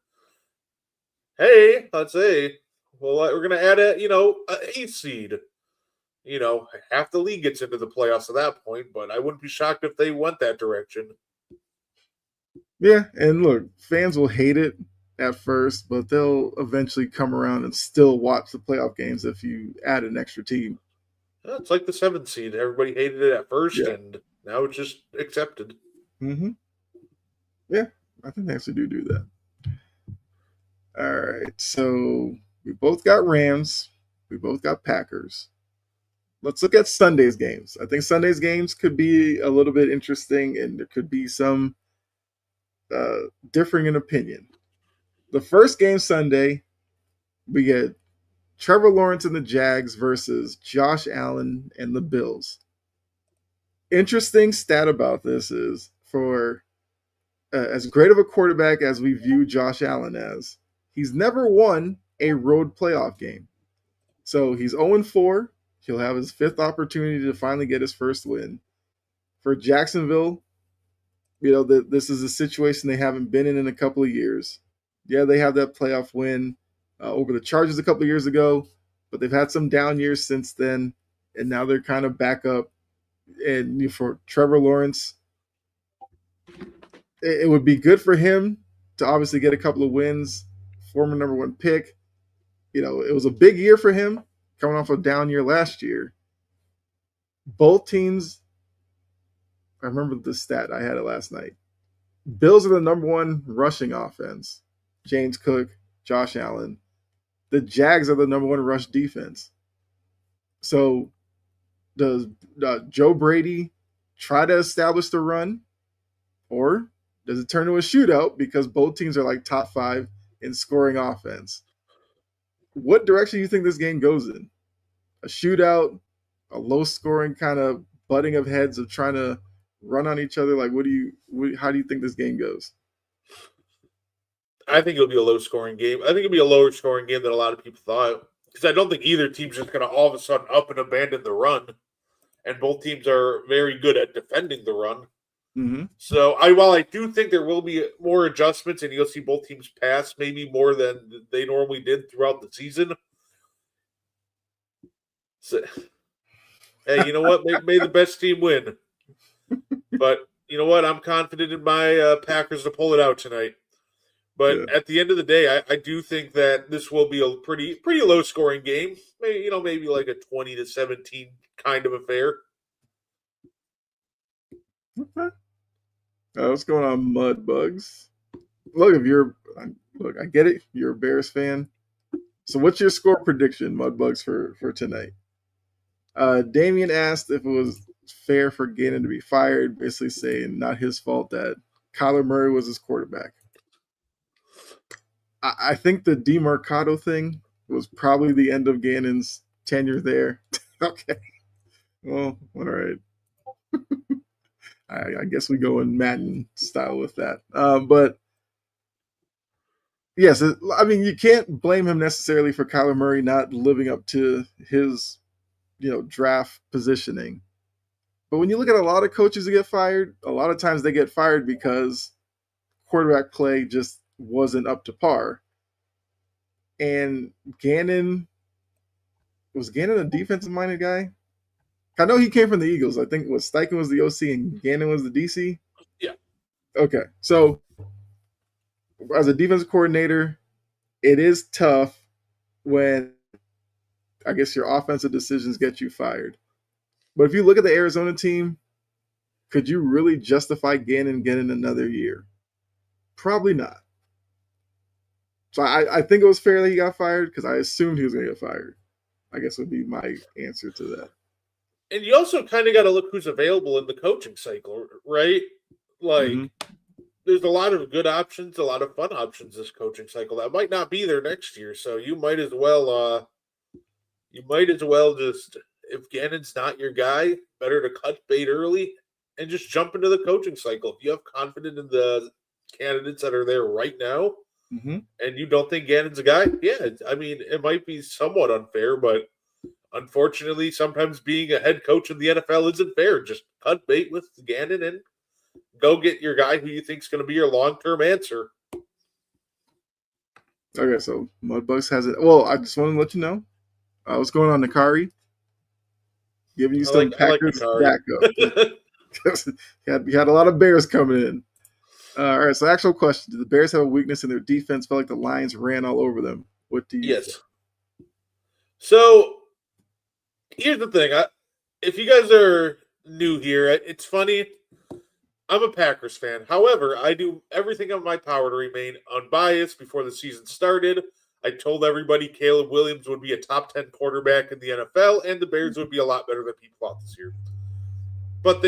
[SPEAKER 2] "Hey, let's say, well, we're going to add a eighth seed." Half the league gets into the playoffs at that point. But I wouldn't be shocked if they went that direction.
[SPEAKER 1] Yeah, and look, fans will hate it at first, but they'll eventually come around and still watch the playoff games if you add an extra team.
[SPEAKER 2] It's like the seventh seed. Everybody hated it at first,
[SPEAKER 1] Yeah.
[SPEAKER 2] and now it's just accepted.
[SPEAKER 1] Hmm. Yeah, I think they actually do that. All right, so we both got Rams, we both got Packers. Let's look at Sunday's games. I think Sunday's games could be a little bit interesting, and there could be some differing in opinion. The first game Sunday, we get Trevor Lawrence and the Jags versus Josh Allen and the Bills. Interesting stat about this is for as great of a quarterback as we view Josh Allen as, he's never won a road playoff game. So he's 0-4. He'll have his fifth opportunity to finally get his first win. For Jacksonville, this is a situation they haven't been in a couple of years. Yeah, they have that playoff win over the Chargers a couple of years ago, but they've had some down years since then, and now they're kind of back up. And for Trevor Lawrence, it would be good for him to obviously get a couple of wins. Former number one pick. It was a big year for him coming off a down year last year. Both teams, I remember the stat, I had it last night. Bills are the number one rushing offense. James Cook, Josh Allen. The Jags are the number one rush defense. So does Joe Brady try to establish the run, or does it turn to a shootout because both teams are like top 5 in scoring offense? What direction do you think this game goes in? A shootout, a low scoring kind of butting of heads of trying to run on each other? Like, how do you think this game goes?
[SPEAKER 2] I think it'll be a low scoring game. I think it'll be a lower scoring game than a lot of people thought. Because I don't think either team's just going to all of a sudden up and abandon the run. And both teams are very good at defending the run.
[SPEAKER 1] Mm-hmm.
[SPEAKER 2] So while I do think there will be more adjustments and you'll see both teams pass maybe more than they normally did throughout the season. So, hey, you know what? May the best team win. But you know what? I'm confident in my Packers to pull it out tonight. But
[SPEAKER 1] Yeah.
[SPEAKER 2] at the end of the day, I do think that this will be a pretty low scoring game. Maybe like a 20-17 kind of affair.
[SPEAKER 1] Okay. What's going on, Mud Bugs? Look, I get it. You're a Bears fan. So, what's your score prediction, Mud Bugs, for tonight? Damien asked if it was fair for Gannon to be fired, basically saying not his fault that Kyler Murray was his quarterback. I think the DeMarcado thing was probably the end of Gannon's tenure there. Okay. Well, all right. I guess we go in Madden style with that. But yes, I mean you can't blame him necessarily for Kyler Murray not living up to his draft positioning. But when you look at a lot of coaches that get fired, a lot of times they get fired because quarterback play just wasn't up to par. And Gannon was Gannon a defensive minded guy? I know he came from the Eagles. I think was Steichen was the OC and Gannon was the DC.
[SPEAKER 2] Yeah.
[SPEAKER 1] Okay, so as a defensive coordinator, it is tough when I guess your offensive decisions get you fired. But if you look at the Arizona team, could you really justify Gannon getting another year? Probably not. So I think it was fair that he got fired because I assumed he was going to get fired. I guess would be my answer to that.
[SPEAKER 2] And you also kind of got to look who's available in the coaching cycle, right? Like,
[SPEAKER 1] Mm-hmm.
[SPEAKER 2] there's a lot of good options, a lot of fun options this coaching cycle that might not be there next year. So you might as well just, if Gannon's not your guy, better to cut bait early and just jump into the coaching cycle. If you have confidence in the candidates that are there right now,
[SPEAKER 1] Mm-hmm.
[SPEAKER 2] and you don't think Gannon's a guy, yeah, I mean, it might be somewhat unfair, but unfortunately, sometimes being a head coach in the NFL isn't fair. Just cut bait with Gannon and go get your guy who you think is going to be your long term answer.
[SPEAKER 1] Okay, so Mudbugs has it. Well, I just want to let you know what's going on, Nakari. Giving you some
[SPEAKER 2] I like
[SPEAKER 1] Packers
[SPEAKER 2] Nakari.
[SPEAKER 1] backup. you had a lot of Bears coming in. All right, so actual question: do the Bears have a weakness in their defense? Felt like the Lions ran all over them. What do you think?
[SPEAKER 2] Yes. So here's the thing. If you guys are new here, it's funny. I'm a Packers fan. However, I do everything in my power to remain unbiased. Before the season started, I told everybody Caleb Williams would be a top 10 quarterback in the NFL, and the Bears would be a lot better than people thought this year. But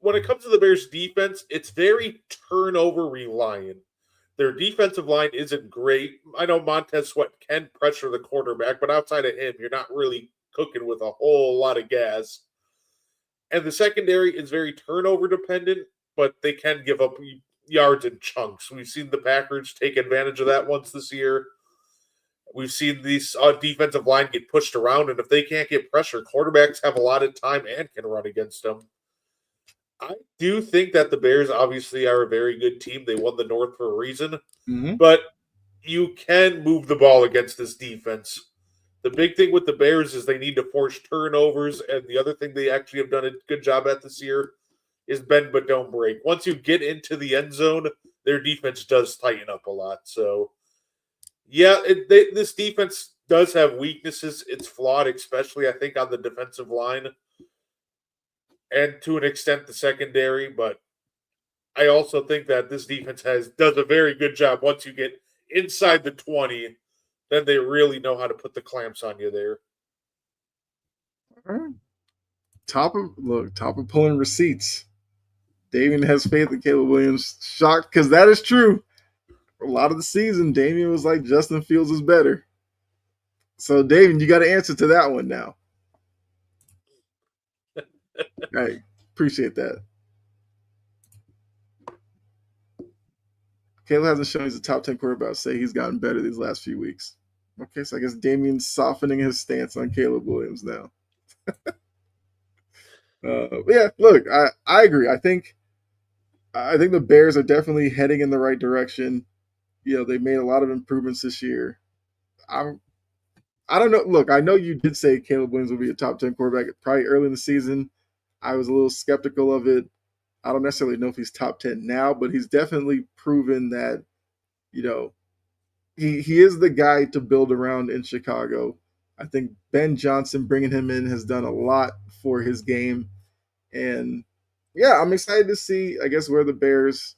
[SPEAKER 2] when it comes to the Bears defense, it's very turnover reliant. Their defensive line isn't great. I know Montez Sweat can pressure the quarterback, but outside of him, you're not really cooking with a whole lot of gas. And the secondary is very turnover dependent, but they can give up yards in chunks. We've seen the Packers take advantage of that once this year. We've seen these defensive line get pushed around, and if they can't get pressure, quarterbacks have a lot of time and can run against them. I do think that the Bears obviously are a very good team. They won the North for a reason,
[SPEAKER 1] Mm-hmm.
[SPEAKER 2] but you can move the ball against this defense. The big thing with the Bears is they need to force turnovers, and the other thing they actually have done a good job at this year is bend but don't break. Once you get into the end zone, their defense does tighten up a lot. So, yeah, this defense does have weaknesses. It's flawed, especially I think on the defensive line and to an extent the secondary. But I also think that this defense does a very good job. Once you get inside the 20, then they really know how to put the clamps on you there.
[SPEAKER 1] All right. Top of pulling receipts. Damien has faith in Caleb Williams. Shocked because that is true. A lot of the season, Damien was like Justin Fields is better. So, Damien, you got to answer to that one now. Right. Appreciate that. Caleb hasn't shown he's a top 10 quarterback. Say he's gotten better these last few weeks. Okay, so I guess Damien's softening his stance on Caleb Williams now. Yeah, look, I agree. I think the Bears are definitely heading in the right direction. They made a lot of improvements this year. I'm I don't know. Look, I know you did say Caleb Williams would be a top 10 quarterback probably early in the season. I was a little skeptical of it. I don't necessarily know if he's top 10 now, but he's definitely proven that, you know, he is the guy to build around in Chicago. I think Ben Johnson bringing him in has done a lot for his game. And yeah, I'm excited to see, I guess, where the Bears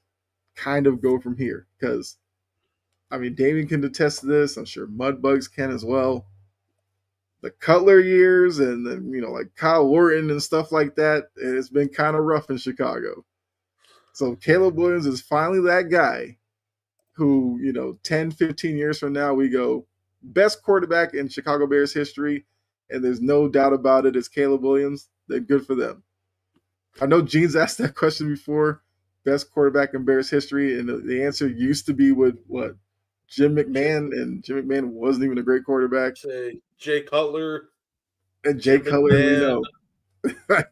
[SPEAKER 1] kind of go from here. Because, I mean, Damien can attest to this. I'm sure Mudbugs can as well. the Cutler years and then, like Kyle Orton and stuff like that, it's been kind of rough in Chicago. So Caleb Williams is finally that guy who, 10, 15 years from now, we go, best quarterback in Chicago Bears history, and there's no doubt about it, it's Caleb Williams. Then good for them. I know Gene's asked that question before, best quarterback in Bears history, and the answer used to be with what? Jim McMahon, and Jim McMahon wasn't even a great quarterback.
[SPEAKER 2] Say Jay Cutler,
[SPEAKER 1] And Jay
[SPEAKER 2] Jim
[SPEAKER 1] Cutler, we
[SPEAKER 2] McMahon.
[SPEAKER 1] know.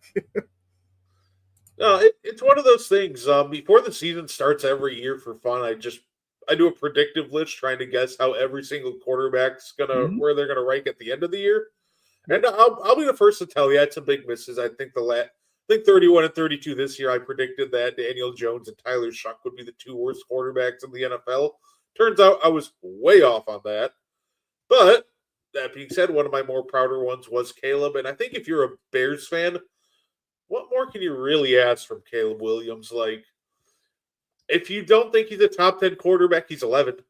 [SPEAKER 2] No, it's one of those things. Before the season starts every year for fun, I do a predictive list trying to guess how every single quarterback's gonna
[SPEAKER 1] Mhm.
[SPEAKER 2] where they're gonna rank at the end of the year.
[SPEAKER 1] Yep.
[SPEAKER 2] And I'll be the first to tell you I had some big misses. I think 31 and 32 this year. I predicted that Daniel Jones and Tyler Shuck would be the two worst quarterbacks in the NFL. Turns out I was way off on that. But that being said, one of my more prouder ones was Caleb. And I think if you're a Bears fan, what more can you really ask from Caleb Williams? Like, if you don't think he's a top 10 quarterback, he's 11.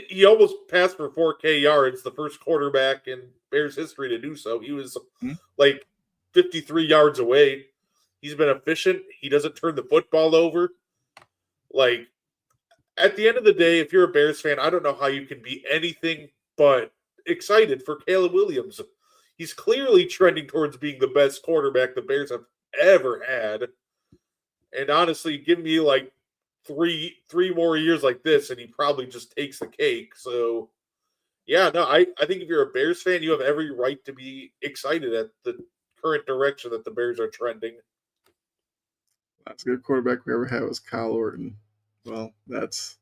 [SPEAKER 2] He almost passed for 4K yards, the first quarterback in Bears history to do so. He was
[SPEAKER 1] Mhm.
[SPEAKER 2] like 53 yards away. He's been efficient. He doesn't turn the football over. Like, at the end of the day, if you're a Bears fan, I don't know how you can be anything but excited for Caleb Williams. He's clearly trending towards being the best quarterback the Bears have ever had. And honestly, give me like three more years like this, and he probably just takes the cake. So yeah, no, I think if you're a Bears fan, you have every right to be excited at the current direction that the Bears are trending.
[SPEAKER 1] Last good quarterback we ever had was Kyle Orton. Well, that's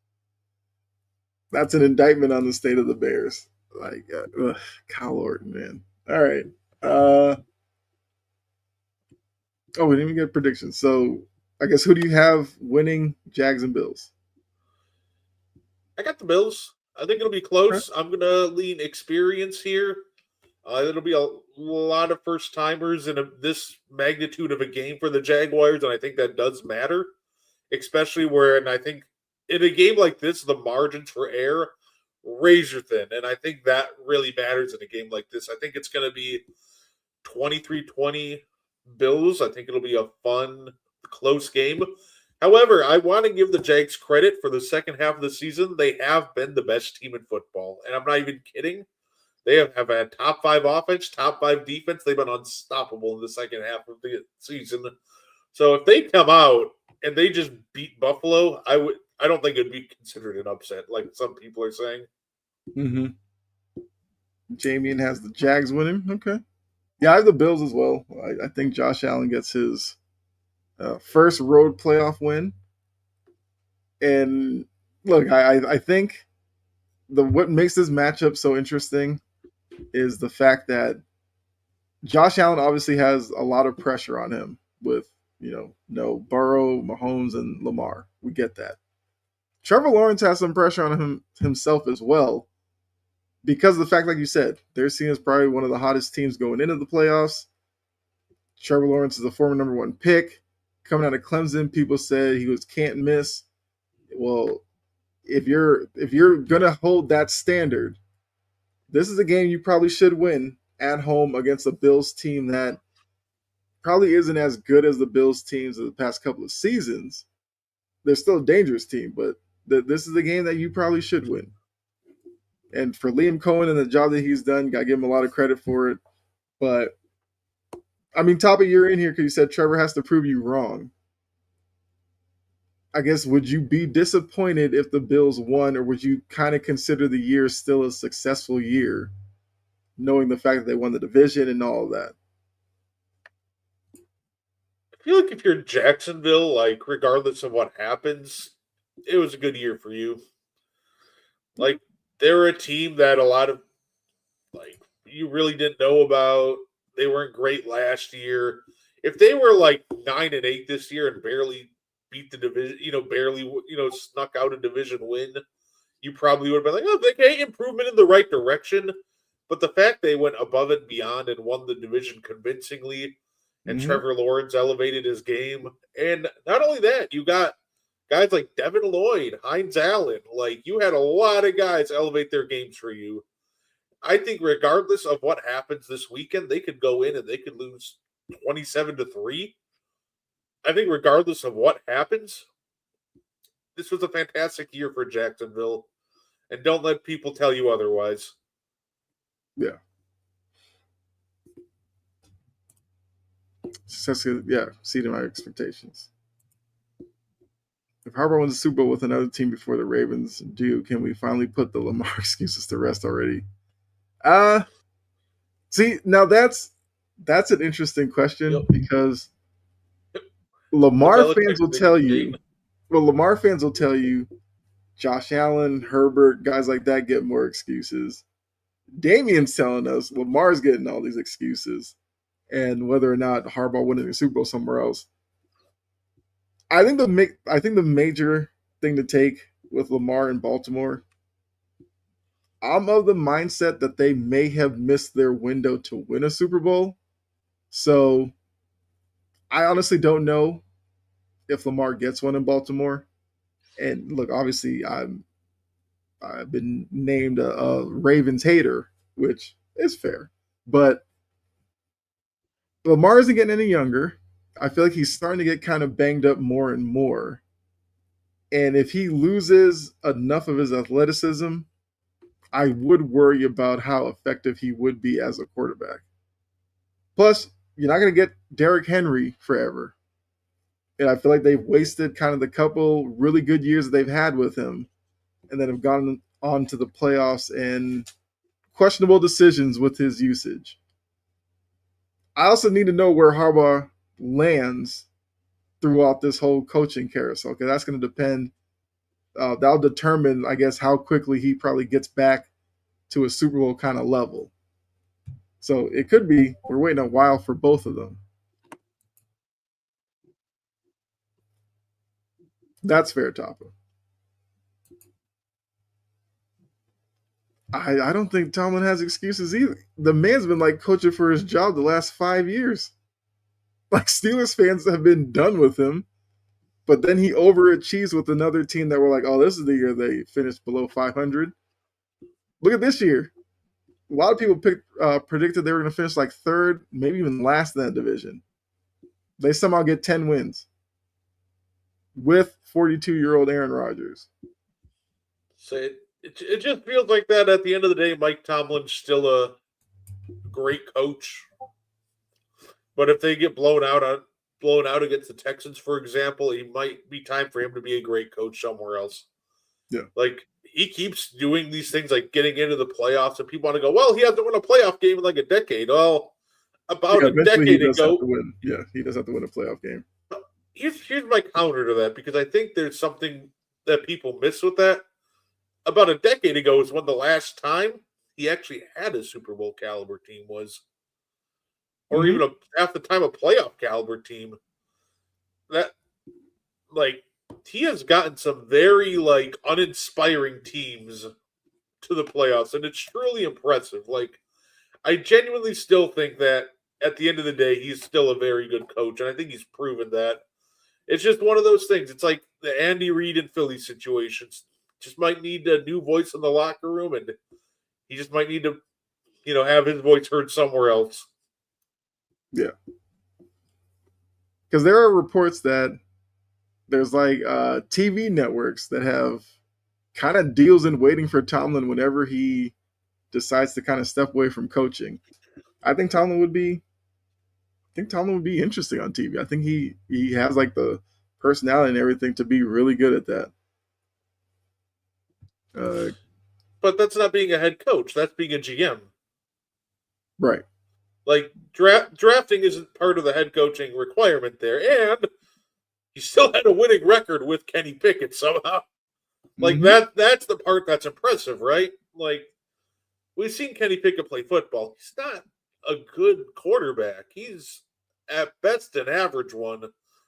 [SPEAKER 1] an indictment on the state of the Bears. Like, Kyle Orton, man. All right. Uh, oh, we didn't even get predictions. So, I guess who do you have winning Jags and Bills?
[SPEAKER 2] I got the Bills. I think it'll be
[SPEAKER 1] Okay.
[SPEAKER 2] close. I'm gonna lean experience here. It'll be a lot of first timers in this magnitude of a game for the Jaguars, and I think that does matter, especially where, and I think in a game like this, the margins for error razor thin, and I think that really matters in a game like this. I think it's going to be 23-20 Bills. I think it'll be a fun, close game. However, I want to give the Jags credit for the second half of the season. They have been the best team in football, and I'm not even kidding. They have had top five offense, top five defense. They've been unstoppable in the second half of the season. So if they come out and they just beat Buffalo, I don't think it'd be considered an upset, like some people are saying.
[SPEAKER 1] Mm-hmm. Jamie has the Jags winning. Okay. Yeah, I have the Bills as well. I think Josh Allen gets his first road playoff win. And look, I think what makes this matchup so interesting is the fact that Josh Allen obviously has a lot of pressure on him with, no Burrow, Mahomes, and Lamar. We get that. Trevor Lawrence has some pressure on him himself as well because of the fact, like you said, they're seen as probably one of the hottest teams going into the playoffs. Trevor Lawrence is a former number one pick. Coming out of Clemson, people said he was can't miss. Well, if you're gonna hold that standard, this is a game you probably should win at home against a Bills team that probably isn't as good as the Bills teams of the past couple of seasons. They're still a dangerous team, but this is a game that you probably should win. And for Liam Cohen and the job that he's done, got to give him a lot of credit for it. But I mean, Topic, you're in here because you said Trevor has to prove you wrong. I guess would you be disappointed if the Bills won, or would you kind of consider the year still a successful year, knowing the fact that they won the division and all of that?
[SPEAKER 2] I feel like if you're Jacksonville, like regardless of what happens, it was a good year for you. Like they're a team that a lot of like you really didn't know about. They weren't great last year. If they were like 9-8 this year and barely beat the division, barely snuck out a division win, you probably would have been like, oh, okay, improvement in the right direction. But the fact they went above and beyond and won the division convincingly, and
[SPEAKER 1] Mm-hmm.
[SPEAKER 2] Trevor Lawrence elevated his game, and not only that, you got guys like Devin Lloyd, Hines Allen. Like you had a lot of guys elevate their games for you. I think regardless of what happens this weekend, they could go in and they could lose 27-3. I think regardless of what happens, this was a fantastic year for Jacksonville, and don't let people tell you otherwise.
[SPEAKER 1] Yeah. Success, yeah, exceeding my expectations. If Harbaugh wins the Super Bowl with another team before the Ravens do, can we finally put the Lamar excuses to rest already? Uh See, now that's an interesting
[SPEAKER 2] Yep.
[SPEAKER 1] question because
[SPEAKER 2] The
[SPEAKER 1] Lamar fans
[SPEAKER 2] Belichick
[SPEAKER 1] will
[SPEAKER 2] thing
[SPEAKER 1] tell
[SPEAKER 2] debate.
[SPEAKER 1] you, Lamar fans will tell you Josh Allen, Herbert, guys like that get more excuses. Damien's telling us Lamar's getting all these excuses, and whether or not Harbaugh winning the Super Bowl somewhere else. I think the major thing to take with Lamar in Baltimore, I'm of the mindset that they may have missed their window to win a Super Bowl. So I honestly don't know if Lamar gets one in Baltimore. And look, obviously, I've been named a Ravens hater, which is fair. But Lamar isn't getting any younger. I feel like he's starting to get kind of banged up more and more. And if he loses enough of his athleticism, I would worry about how effective he would be as a quarterback. Plus, you're not going to get Derrick Henry forever. And I feel like they've wasted kind of the couple really good years that they've had with him and then have gone on to the playoffs and questionable decisions with his usage. I also need to know where Harbaugh lands throughout this whole coaching carousel because that's going to depend. That'll determine, I guess, how quickly he probably gets back to a Super Bowl kind of level. So it could be we're waiting a while for both of them. That's fair, Tapa. I don't think Tomlin has excuses either. The man's been like coaching for his job the last 5 years. Like Steelers fans have been done with him, but then he overachieves with another team that were like, oh, this is the year they finished below 500. Look at this year. A lot of people predicted they were going to finish like third, maybe even last in that division. They somehow get 10 wins with 42-year-old Aaron Rodgers.
[SPEAKER 2] So it just feels like that at the end of the day, Mike Tomlin's still a great coach. But if they get blown out against the Texans, for example, it might be time for him to be a great coach somewhere else.
[SPEAKER 1] Yeah.
[SPEAKER 2] Like he keeps doing these things like getting into the playoffs, and people want to go, well, he hasn't won a playoff game in like a decade. Well, about
[SPEAKER 1] Yeah,
[SPEAKER 2] a
[SPEAKER 1] eventually he
[SPEAKER 2] decade
[SPEAKER 1] does have
[SPEAKER 2] ago,
[SPEAKER 1] to win. Yeah, he does have to win a playoff game.
[SPEAKER 2] here's my counter to that because I think there's something that people miss with that. About a decade ago is when the last time he actually had a Super Bowl caliber team was, or
[SPEAKER 1] Mm-hmm.
[SPEAKER 2] even half the time a playoff caliber team. That like he has gotten some very like uninspiring teams to the playoffs, and it's truly impressive. Like I genuinely still think that at the end of the day, he's still a very good coach, and I think he's proven that. It's just one of those things. It's like the Andy Reid and Philly situations. Just might need a new voice in the locker room, and he just might need to, have his voice heard somewhere else.
[SPEAKER 1] Yeah, because there are reports that there's like TV networks that have kind of deals in waiting for Tomlin whenever he decides to kind of step away from coaching. I think Tomlin would be. I think Tomlin would be interesting on TV. I think he has like the personality and everything to be really good at that. Uh,
[SPEAKER 2] But that's not being a head coach. That's being a GM.
[SPEAKER 1] right.
[SPEAKER 2] Like drafting isn't part of the head coaching requirement there, and he still had a winning record with Kenny Pickett somehow. Like
[SPEAKER 1] Mm-hmm.
[SPEAKER 2] that's the part that's impressive, right? Like we've seen Kenny Pickett play football. He's not a good quarterback. He's at best an average one,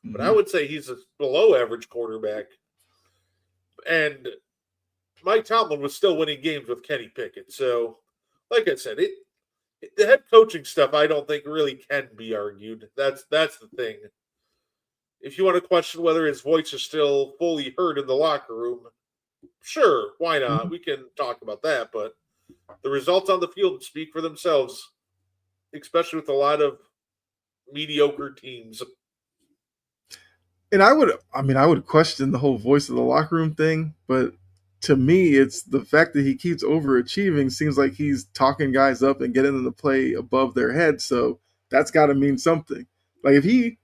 [SPEAKER 2] but I
[SPEAKER 1] Mm-hmm.
[SPEAKER 2] would say he's a below average quarterback. And Mike Tomlin was still winning games with Kenny Pickett. So, like I said, the head coaching stuff I don't think really can be argued. That's the thing. If you want to question whether his voice is still fully heard in the locker room, sure, why not?
[SPEAKER 1] Mm-hmm.
[SPEAKER 2] We can talk about that, but The results on the field speak for themselves, especially with a lot of mediocre teams.
[SPEAKER 1] And I would question the whole voice of the locker room thing, but to me, it's the fact that he keeps overachieving seems like he's talking guys up and getting them to play above their head. So that's got to mean something. Like if he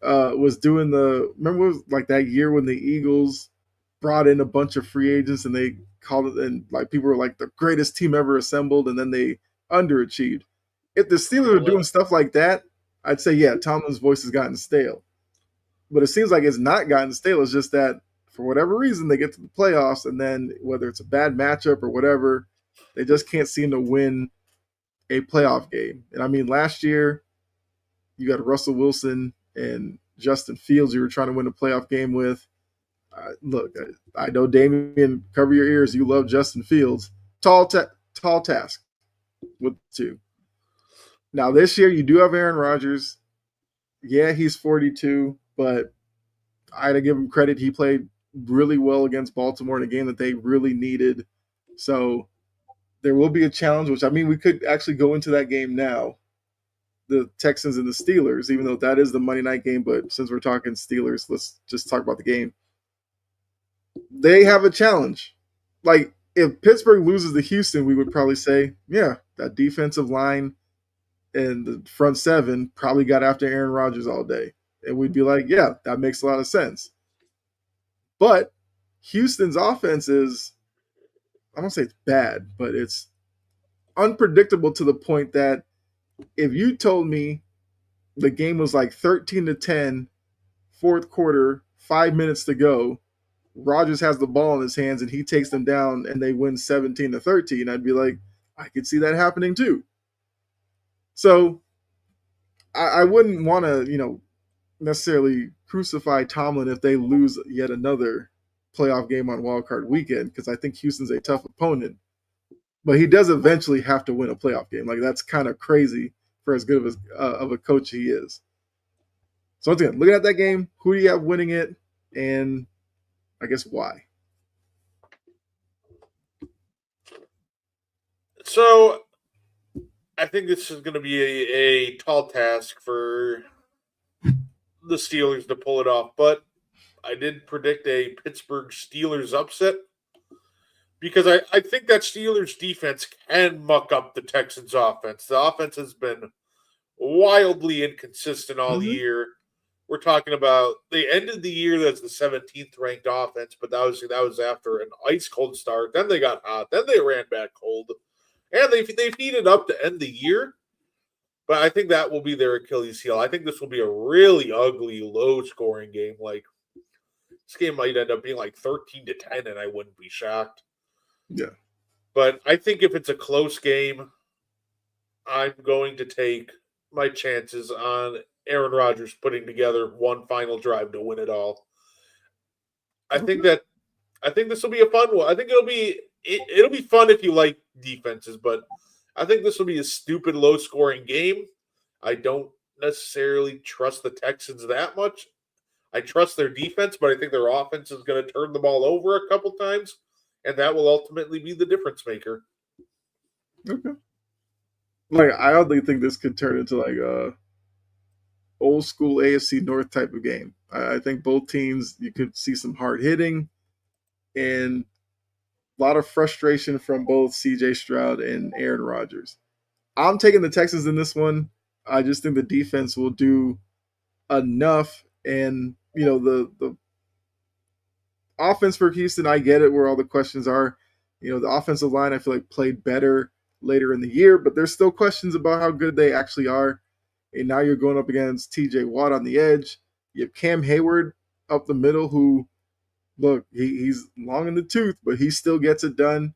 [SPEAKER 1] was doing remember it was like that year when the Eagles brought in a bunch of free agents and they called it, and like people were like the greatest team ever assembled, and then they underachieved. If the Steelers are doing
[SPEAKER 2] 2011.
[SPEAKER 1] stuff like that, I'd say yeah, Tomlin's voice has gotten stale. But it seems like it's not gotten stale. It's just that for whatever reason they get to the playoffs, and then whether it's a bad matchup or whatever, they just can't seem to win a playoff game. And I mean, last year you got Russell Wilson and Justin Fields you were trying to win a playoff game with. Look, I know Damian, cover your ears. You love Justin Fields. Tall task with two. Now this year you do have Aaron Rodgers. Yeah, he's 42, but I had to give him credit. He played really well against Baltimore in a game that they really needed. So there will be a challenge, which I mean, we could actually go into that game now. The Texans and the Steelers, even though that is the Monday night game. But since we're talking Steelers, let's just talk about the game. They have a challenge. Like, if Pittsburgh loses to Houston, we would probably say, yeah, that defensive line and the front seven probably got after Aaron Rodgers all day. And we'd be like, yeah, that makes a lot of sense. But Houston's offense is, I don't say it's bad, but it's unpredictable to the point that if you told me the game was like 13-10, fourth quarter, 5 minutes to go, Rodgers has the ball in his hands and he takes them down and they win 17-13, I'd be like, I could see that happening too. So I wouldn't want to, necessarily crucify Tomlin if they lose yet another playoff game on Wild Card Weekend, because I think Houston's a tough opponent. But he does eventually have to win a playoff game. Like, that's kind of crazy for as good of a coach he is. So once again, looking at that game, who do you have winning it, and I guess why?
[SPEAKER 2] So I think this is going to be a tall task for the Steelers to pull it off, but I did predict a Pittsburgh Steelers upset because I think that Steelers defense can muck up the Texans offense. The offense has been wildly inconsistent all
[SPEAKER 1] Mm-hmm.
[SPEAKER 2] year. We're talking about they ended the year as the 17th ranked offense, but that was after an ice cold start. Then they got hot. Then they ran back cold, and they've heated up to end the year. But I think that will be their Achilles heel. I think this will be a really ugly, low scoring game. Like this game might end up being like 13-10, and I wouldn't be shocked.
[SPEAKER 1] Yeah.
[SPEAKER 2] But I think if it's a close game, I'm going to take my chances on Aaron Rodgers putting together one final drive to win it all. I think
[SPEAKER 1] Okay.
[SPEAKER 2] that I think this will be a fun one. I think it'll be fun if you like defenses, but I think this will be a stupid low scoring game. I don't necessarily trust the Texans that much. I trust their defense, but I think their offense is going to turn the ball over a couple times, and that will ultimately be the difference maker.
[SPEAKER 1] Okay. Like, I oddly think this could turn into like a old school AFC North type of game. I think both teams, you could see some hard hitting and a lot of frustration from both CJ Stroud and Aaron Rodgers. I'm taking the Texans in this one. I just think the defense will do enough. And, the offense for Houston, I get it where all the questions are. The offensive line, I feel like played better later in the year, but there's still questions about how good they actually are. And now you're going up against TJ Watt on the edge. You have Cam Hayward up the middle, who, look, he's long in the tooth, but he still gets it done.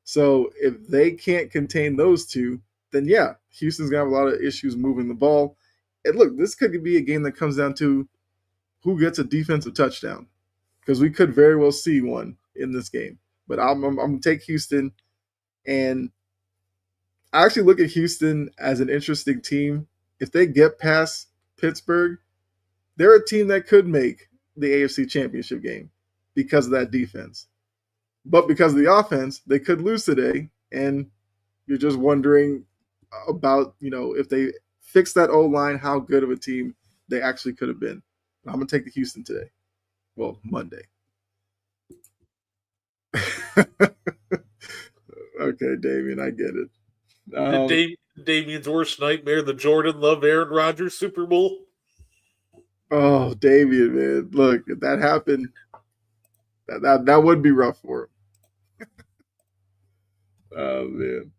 [SPEAKER 1] So if they can't contain those two, then yeah, Houston's gonna have a lot of issues moving the ball. And look, this could be a game that comes down to who gets a defensive touchdown, because we could very well see one in this game. But I'm gonna take Houston, and I actually look at Houston as an interesting team. If they get past Pittsburgh, they're a team that could make the AFC Championship game because of that defense. But because of the offense, they could lose today, and You're just wondering about, if they fix that O line, how good of a team they actually could have been. I'm gonna take the Houston today. Well, Monday. Okay, Damien, I get it.
[SPEAKER 2] Did
[SPEAKER 1] Um,
[SPEAKER 2] Damien's worst nightmare, the Jordan Love Aaron Rodgers Super Bowl?
[SPEAKER 1] oh, Damien, man, look, if that happened, that would be rough for him. Oh man.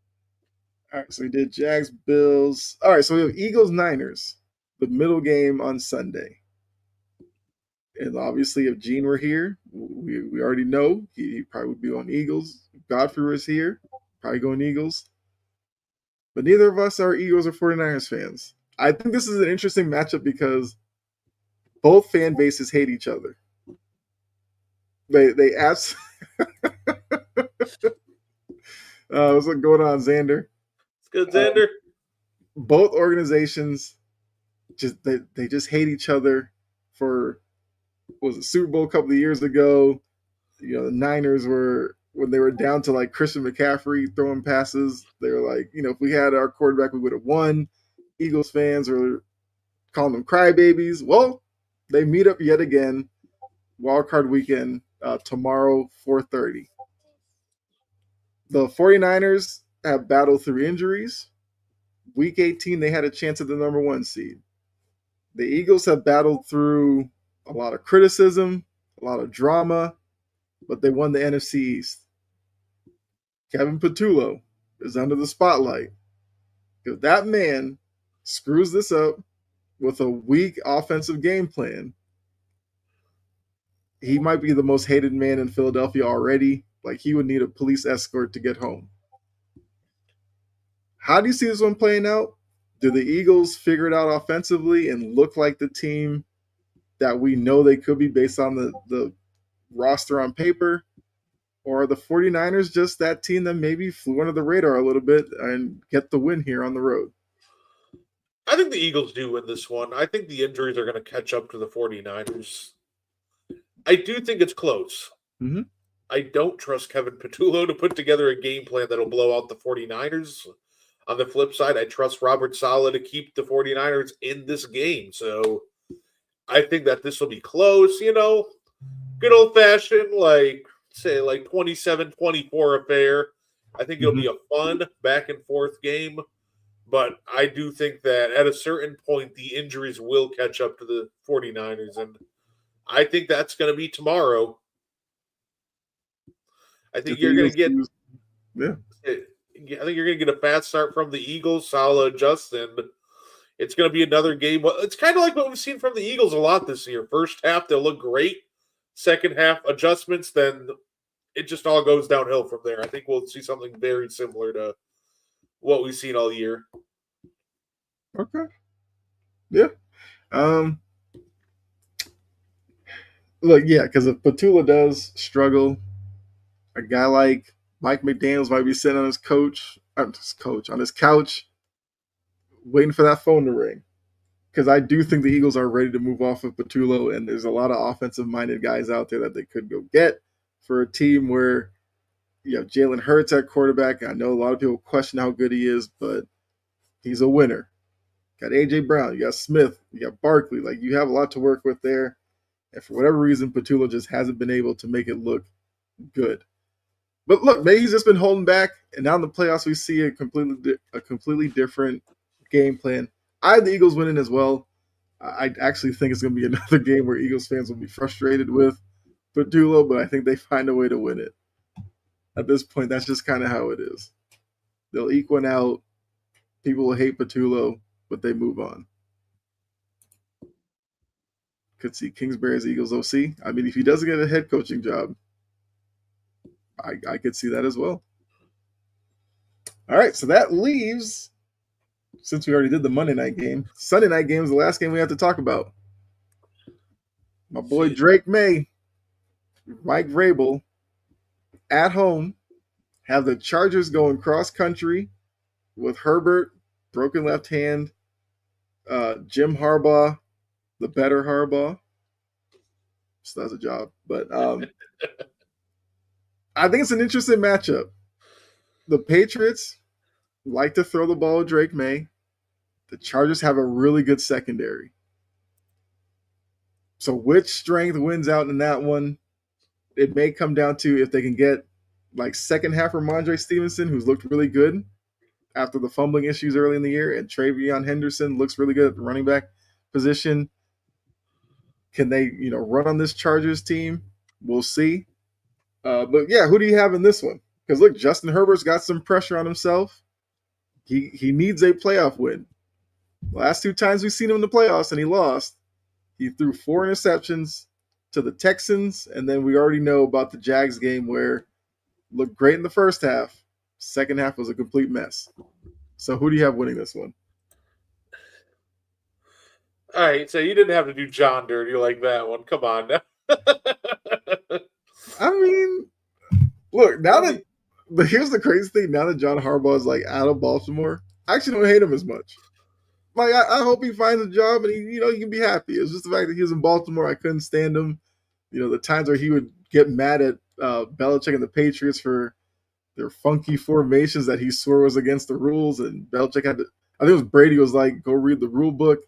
[SPEAKER 1] All right, so we did Jags, Bills. All right, so we have Eagles, Niners, the middle game on Sunday. And obviously, if Gene were here, we already know he probably would be on Eagles. If Godfrey was here, probably going Eagles. But neither of us are Eagles or 49ers fans. I think this is an interesting matchup because both fan bases hate each other. They ask, what's going on, Xander?
[SPEAKER 2] It's good,
[SPEAKER 1] Um,
[SPEAKER 2] Xander.
[SPEAKER 1] both organizations they just hate each other for what was it, Super Bowl a couple of years ago. The Niners were when they were down to like Christian McCaffrey throwing passes. They were like, if we had our quarterback, we would have won. Eagles fans were calling them crybabies. Well, they meet up yet again. Wild card weekend tomorrow, 4:30. The 49ers have battled through injuries. Week 18, they had a chance at the number one seed. The Eagles have battled through a lot of criticism, a lot of drama, but they won the NFC East. Kevin Patullo is under the spotlight. If that man screws this up with a weak offensive game plan, he might be the most hated man in Philadelphia already. Like he would need a police escort to get home. How do you see this one playing out? Do the Eagles figure it out offensively and look like the team that we know they could be based on the roster on paper? Or are the 49ers just that team that maybe flew under the radar a little bit and get the win here on the road?
[SPEAKER 2] I think the Eagles do win this one. I think the injuries are going to catch up to the 49ers. I do think it's close.
[SPEAKER 1] Mm-hmm.
[SPEAKER 2] I don't trust Kevin Patullo to put together a game plan that'll blow out the 49ers. On the flip side, I trust Robert Saleh to keep the 49ers in this game. So I think that this will be close, good old fashioned, like, say, like 27-24 affair. I think it'll
[SPEAKER 1] Mm-hmm.
[SPEAKER 2] be a fun back and forth game. But I do think that at a certain point, the injuries will catch up to the 49ers. And I think that's going to be tomorrow. I think
[SPEAKER 1] If the
[SPEAKER 2] you're going
[SPEAKER 1] Eagles
[SPEAKER 2] to get
[SPEAKER 1] lose, yeah.
[SPEAKER 2] I think you're going to get a fast start from the Eagles, Salah, Justin. It's going to be another game. It's kind of like what we've seen from the Eagles a lot this year. First half, they'll look great. Second half, adjustments, then it just all goes downhill from there. I think we'll see something very similar to what we've seen all year.
[SPEAKER 1] Okay. Yeah. Um. Look, yeah, because if Patula does struggle, a guy like Mike McDaniel's might be sitting on his couch, waiting for that phone to ring. Because I do think the Eagles are ready to move off of Patullo, and there's a lot of offensive-minded guys out there that they could go get for a team where you have Jalen Hurts at quarterback. I know a lot of people question how good he is, but he's a winner. Got AJ Brown, you got Smith, you got Barkley. Like you have a lot to work with there. And for whatever reason, Patullo just hasn't been able to make it look good. But look, maybe he's just been holding back, and now in the playoffs we see a completely different game plan. I have the Eagles winning as well. I actually think it's going to be another game where Eagles fans will be frustrated with Patullo, but I think they find a way to win it. At this point, that's just kind of how it is. They'll eke one out. People will hate Patullo, but they move on. Could see Kingsbury as Eagles OC. I mean, if he doesn't get a head coaching job, I could see that as well. All right, so that leaves, since we already did the Monday night game, Sunday night game is the last game we have to talk about. My boy
[SPEAKER 2] See,
[SPEAKER 1] Drake May, Mike Vrabel, at home, have the Chargers going cross country with Herbert, broken left hand, Jim Harbaugh, the better Harbaugh. Still has a job, but I think it's an interesting matchup. The Patriots like to throw the ball at Drake May. The Chargers have a really good secondary. So which strength wins out in that one? It may come down to if they can get like second half Ramondre Stevenson, who's looked really good after the fumbling issues early in the year, and Travion Henderson looks really good at the running back position. Can they, run on this Chargers team? We'll see. But yeah, who do you have in this one? Because look, Justin Herbert's got some pressure on himself. He needs a playoff win. Last two times we've seen him in the playoffs and he lost, he threw 4 interceptions to the Texans, and then we already know about the Jags game where looked great in the first half. Second half was a complete mess. So who do you have winning this one?
[SPEAKER 2] All right, so you didn't have to do John dirty like that one. Come on now.
[SPEAKER 1] I mean, look, now
[SPEAKER 2] I
[SPEAKER 1] that
[SPEAKER 2] mean,
[SPEAKER 1] but here's the crazy thing, now that John Harbaugh is like out of Baltimore, I actually don't hate him as much. Like I hope he finds a job and he can be happy. It's just the fact that he was in Baltimore, I couldn't stand him. The times where he would get mad at Belichick and the Patriots for their funky formations that he swore was against the rules, and Belichick had to. I think it was Brady was like, "Go read the rule book,"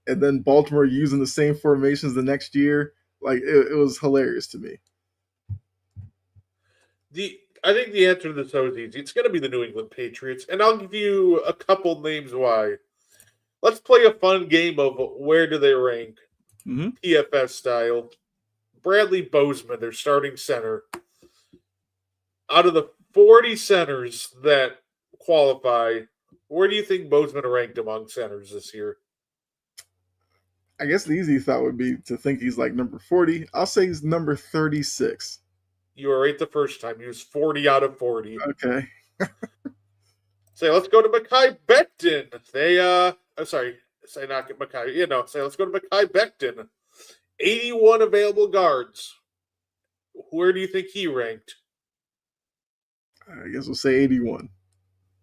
[SPEAKER 1] and then Baltimore using the same formations the next year. Like it was hilarious to me.
[SPEAKER 2] I think the answer to this is easy. It's going to be the New England Patriots, and I'll give you a couple names why. Let's play a fun game of where do they rank,
[SPEAKER 1] Mm-hmm.
[SPEAKER 2] PFS style. Bradley Bozeman, their starting center. Out of the 40 centers that qualify, where do you think Bozeman ranked among centers this year?
[SPEAKER 1] I guess the easy thought would be to think he's like number 40. I'll say he's number 36.
[SPEAKER 2] You were right the first time. He was 40 out of 40.
[SPEAKER 1] Okay.
[SPEAKER 2] Say, let's go to Mekhi Becton. I'm sorry, say not get Mekhi. Say, let's go to Mekhi Becton. 81 available guards. Where do you think he ranked?
[SPEAKER 1] I guess we'll say 81.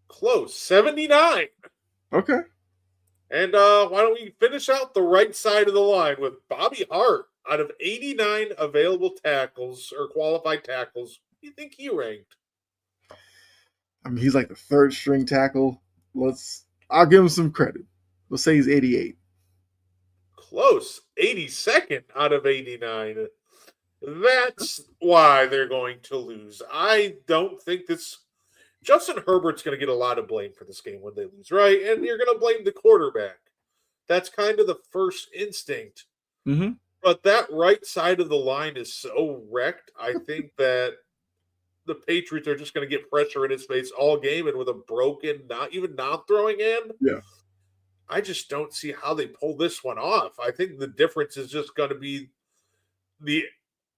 [SPEAKER 2] Close, 79.
[SPEAKER 1] Okay.
[SPEAKER 2] And why don't we finish out the right side of the line with Bobby Hart? Out of 89 available tackles or qualified tackles, what do you think he ranked?
[SPEAKER 1] I mean, he's like the third string tackle. I'll give him some credit. Let's say he's 88.
[SPEAKER 2] Close, 82nd out of 89. That's why they're going to lose. I don't think this. Justin Herbert's going to get a lot of blame for this game when they lose, right? And you're going to blame the quarterback. That's kind of the first instinct.
[SPEAKER 1] Mm-hmm.
[SPEAKER 2] But that right side of the line is so wrecked. I think that the Patriots are just going to get pressure in his face all game, and with a broken, not even non-throwing hand,
[SPEAKER 1] Yeah.
[SPEAKER 2] I just don't see how they pull this one off. I think the difference is just going to be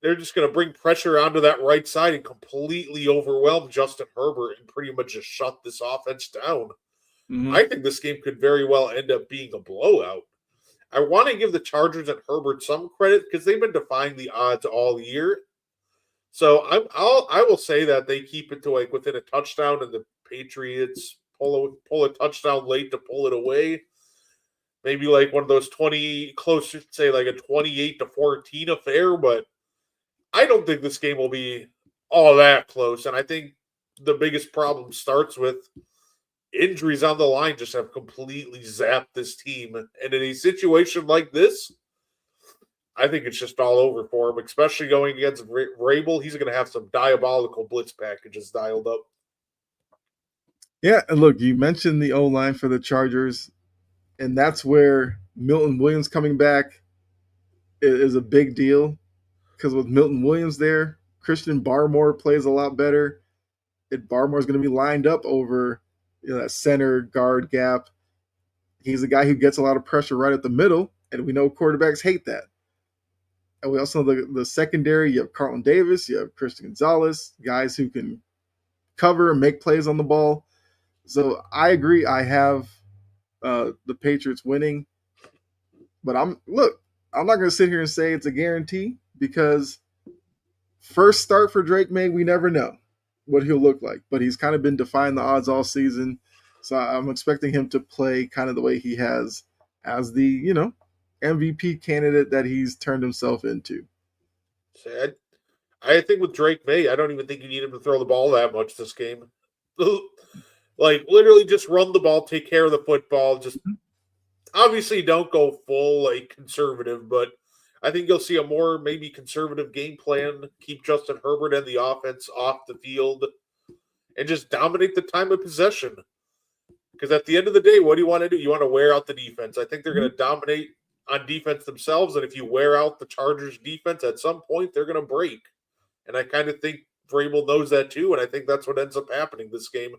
[SPEAKER 2] they're just going to bring pressure onto that right side and completely overwhelm Justin Herbert and pretty much just shut this offense down.
[SPEAKER 1] Mm-hmm.
[SPEAKER 2] I think this game could very well end up being a blowout. I want to give the Chargers and Herbert some credit because they've been defying the odds all year. So I will say that they keep it to like within a touchdown, and the Patriots pull a touchdown late to pull it away. Maybe like one of those 20 closer, say like a 28-14 affair, but I don't think this game will be all that close. And I think the biggest problem starts with injuries on the line just have completely zapped this team. And in a situation like this, I think it's just all over for him, especially going against Vrabel. He's going to have some diabolical blitz packages dialed up.
[SPEAKER 1] Yeah, and look, you mentioned the O line for the Chargers, and that's where Milton Williams coming back is a big deal because with Milton Williams there, Christian Barmore plays a lot better. And Barmore's going to be lined up over that center guard gap. He's a guy who gets a lot of pressure right at the middle, and we know quarterbacks hate that. And we also know the secondary, you have Carlton Davis, you have Christian Gonzalez, guys who can cover and make plays on the ball. So I agree. I have the Patriots winning, but I'm not going to sit here and say it's a guarantee because first start for Drake May, we never know what he'll look like, but he's kind of been defying the odds all season. So I'm expecting him to play kind of the way he has as the, MVP candidate that he's turned himself into.
[SPEAKER 2] I think with Drake May, I don't even think you need him to throw the ball that much this game. Like literally just run the ball, take care of the football. Just obviously don't go full like conservative, but I think you'll see a more maybe conservative game plan. Keep Justin Herbert and the offense off the field and just dominate the time of possession. Because at the end of the day, what do you want to do? You want to wear out the defense. I think they're
[SPEAKER 1] Mhm.
[SPEAKER 2] going to dominate on defense themselves, and if you wear out the Chargers defense at some point, they're going to break. And I kind of think Vrabel knows that too, and I think that's what ends up happening this game.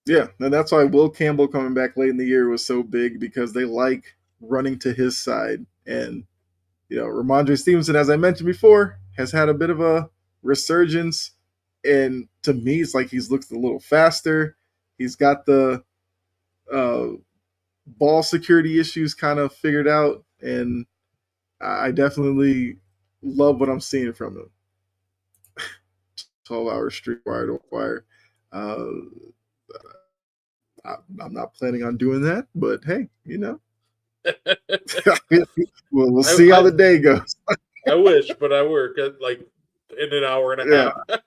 [SPEAKER 1] Yeah, and that's why Will Campbell coming back late in the year was so big because they like running to his side. And, Ramondre Stevenson, as I mentioned before, has had a bit of a resurgence. And to me, it's like he's looked a little faster. He's got the uh, ball security issues kind of figured out. And I definitely love what I'm seeing from him. 12-hour street wire to wire. Uh, I'm not planning on doing that, but hey, we'll
[SPEAKER 2] I,
[SPEAKER 1] see how
[SPEAKER 2] I
[SPEAKER 1] the day goes.
[SPEAKER 2] I wish, but I work at like in an hour and a
[SPEAKER 1] Yeah,
[SPEAKER 2] half.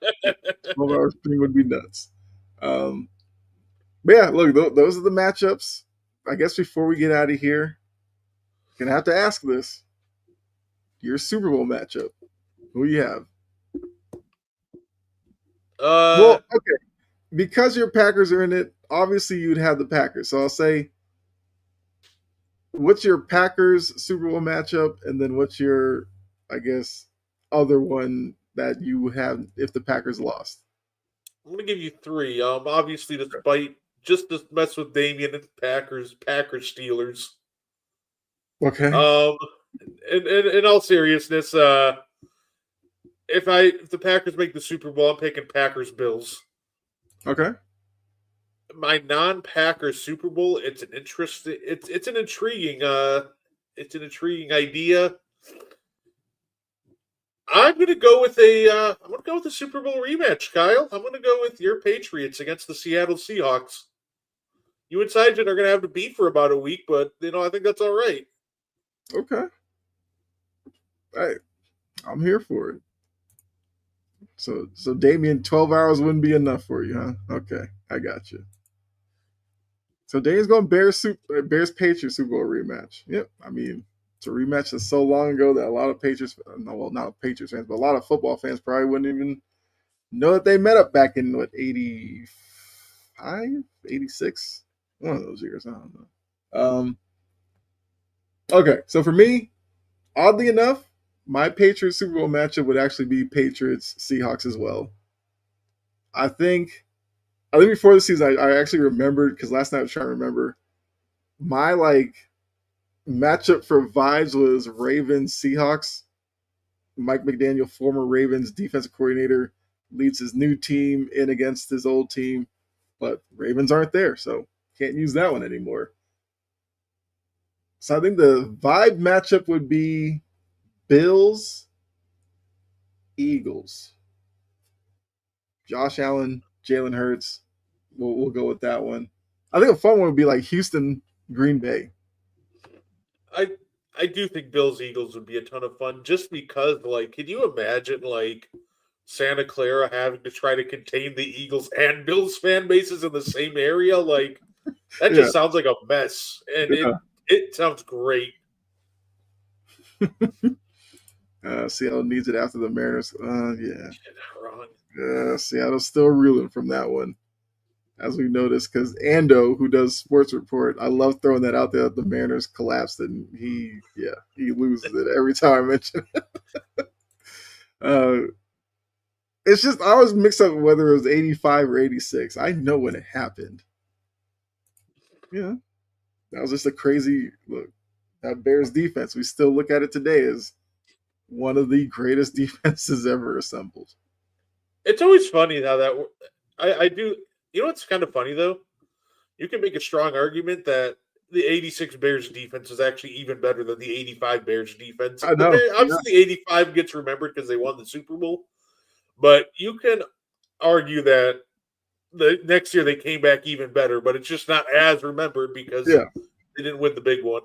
[SPEAKER 1] 12-hour stream would be nuts. Um, but yeah, look, those are the matchups. I guess before we get out of here, gonna have to ask this: your Super Bowl matchup. Who you have?
[SPEAKER 2] uh,
[SPEAKER 1] Well, okay, because your Packers are in it. Obviously, you'd have the Packers. So I'll say, what's your Packers Super Bowl matchup, and then what's your, I guess, other one that you have if the Packers lost?
[SPEAKER 2] I'm gonna give you three. Obviously, despite just to mess with Damian and Packers Steelers.
[SPEAKER 1] Okay.
[SPEAKER 2] Um, in all seriousness, if the Packers make the Super Bowl, I'm picking Packers Bills.
[SPEAKER 1] Okay.
[SPEAKER 2] My non-Packers Super Bowl, it's an intriguing idea. I'm gonna go with a Super Bowl rematch, Kyle. I'm gonna go with your Patriots against the Seattle Seahawks. You and Sijin are gonna have to beat for about a week, but I think that's all right.
[SPEAKER 1] Okay. Hey, I'm here for it. So Damien, 12 hours wouldn't be enough for you, huh? Okay, I got you. So Damien's going Bears Patriots Super Bowl rematch. Yep. I mean, it's a rematch that's so long ago that a lot of Patriots, no, well, not Patriots fans, but a lot of football fans probably wouldn't even know that they met up back in what 85, 86, one of those years. I don't know. Okay, so for me, oddly enough, my Patriots Super Bowl matchup would actually be Patriots Seahawks as well. I think I think before the season, I actually remembered because last night I was trying to remember my matchup for vibes was Ravens Seahawks. Mike McDaniel, former Ravens defensive coordinator, leads his new team in against his old team, but Ravens aren't there, so can't use that one anymore. So I think the vibe matchup would be Bills Eagles. Josh Allen, Jalen Hurts. We'll go with that one. I think a fun one would be like Houston Green Bay.
[SPEAKER 2] I I do think Bills Eagles would be a ton of fun just because like can you imagine like Santa Clara having to try to contain the Eagles and Bills fan bases in the same area? Like that
[SPEAKER 1] Yeah,
[SPEAKER 2] just sounds like a mess. And
[SPEAKER 1] yeah.
[SPEAKER 2] it sounds great.
[SPEAKER 1] Seattle needs it after the Mariners. Yeah.
[SPEAKER 2] Wrong.
[SPEAKER 1] Seattle's still reeling from that one, as we noticed, because Ando, who does Sports Report, I love throwing that out there that the Mariners collapsed, and he loses it every time I mention it. Uh, it's just, I always mix up whether it was 85 or 86. I know when it happened. Yeah. That was just a crazy look. That Bears defense, we still look at it today as one of the greatest defenses ever assembled.
[SPEAKER 2] It's always funny how that I do you know what's kind of funny though? You can make a strong argument that the 86 Bears defense is actually even better than the 85 Bears defense.
[SPEAKER 1] I
[SPEAKER 2] The
[SPEAKER 1] know.
[SPEAKER 2] Bears,
[SPEAKER 1] Yeah.
[SPEAKER 2] obviously the 85 gets remembered because they won the Super Bowl, but you can argue that the next year they came back even better, but it's just not as remembered because
[SPEAKER 1] Yeah.
[SPEAKER 2] they didn't win the big one.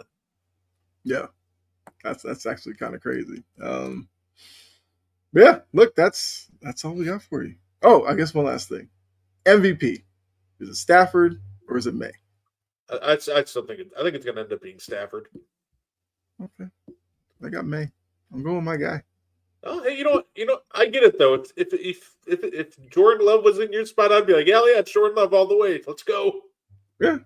[SPEAKER 1] Yeah. That's actually kind of crazy. Yeah, look, that's all we got for you. Oh, I guess one last thing. MVP. Is it Stafford or is it May?
[SPEAKER 2] I still think I think it's going to end up being Stafford.
[SPEAKER 1] Okay, I got May. I'm going with my guy.
[SPEAKER 2] Oh, hey, I get it though. It's, if Jordan Love was in your spot, I'd be like, hell yeah, it's Jordan Love all the way. Let's go.
[SPEAKER 1] Yeah.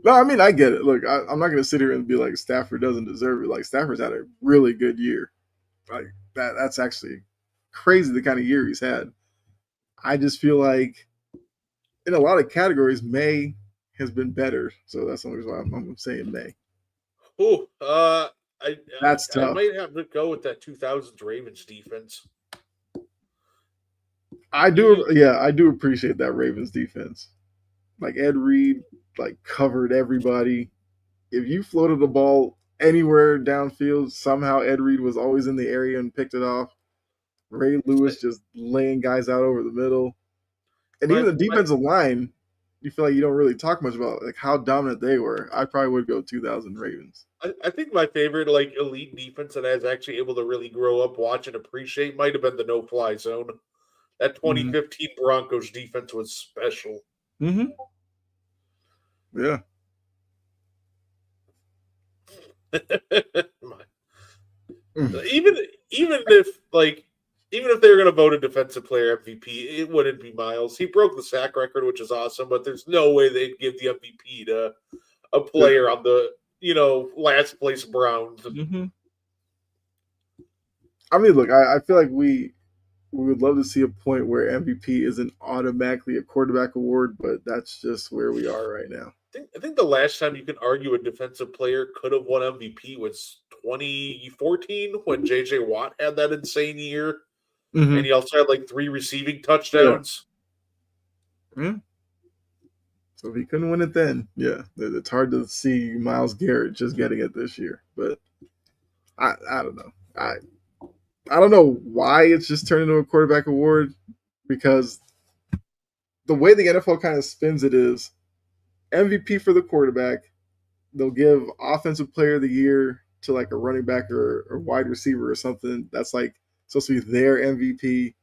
[SPEAKER 1] No, I mean I get it. Look, I'm not gonna sit here and be like Stafford doesn't deserve it. Like Stafford's had a really good year. Like that's actually crazy the kind of year he's had. I just feel like in a lot of categories, May has been better. So that's the only reason why I'm saying May.
[SPEAKER 2] Oh, I,
[SPEAKER 1] That's
[SPEAKER 2] I
[SPEAKER 1] tough.
[SPEAKER 2] might have to go with that 2000s Ravens defense.
[SPEAKER 1] I do appreciate that Ravens defense. Like Ed Reed, like covered everybody. If you floated the ball anywhere downfield, somehow Ed Reed was always in the area and picked it off. Ray Lewis just laying guys out over the middle. And even
[SPEAKER 2] My,
[SPEAKER 1] the
[SPEAKER 2] my
[SPEAKER 1] defensive line, you feel like you don't really talk much about like how dominant they were. I probably would go 2000 Ravens.
[SPEAKER 2] I think my favorite like elite defense that I was actually able to really grow up, watch, and appreciate might have been the no fly zone. That
[SPEAKER 1] Mm-hmm.
[SPEAKER 2] 2015 Broncos defense was special.
[SPEAKER 1] Mm-hmm. Yeah. Mm.
[SPEAKER 2] even even if like even if they were going to vote a defensive player MVP, it wouldn't be Miles. He broke the sack record, which is awesome, but there's no way they'd give the MVP to a
[SPEAKER 1] Yeah.
[SPEAKER 2] player on the last place Browns.
[SPEAKER 1] Mm-hmm. I mean, look, I feel like we would love to see a point where MVP isn't automatically a quarterback award, but that's just where we are right now.
[SPEAKER 2] I think the last time you can argue a defensive player could have won MVP was 2014 when JJ Watt had that insane year, and
[SPEAKER 1] Mm-hmm.
[SPEAKER 2] he also had like 3 receiving
[SPEAKER 1] Yeah.
[SPEAKER 2] touchdowns.
[SPEAKER 1] Yeah. So if he couldn't win it then, yeah, it's hard to see Miles Garrett just getting it this year. But I don't know. I don't know why it's just turned into a quarterback award because the way the NFL kind of spins it is MVP for the quarterback. They'll give offensive player of the year to like a running back or wide receiver or something that's like supposed to be their MVP.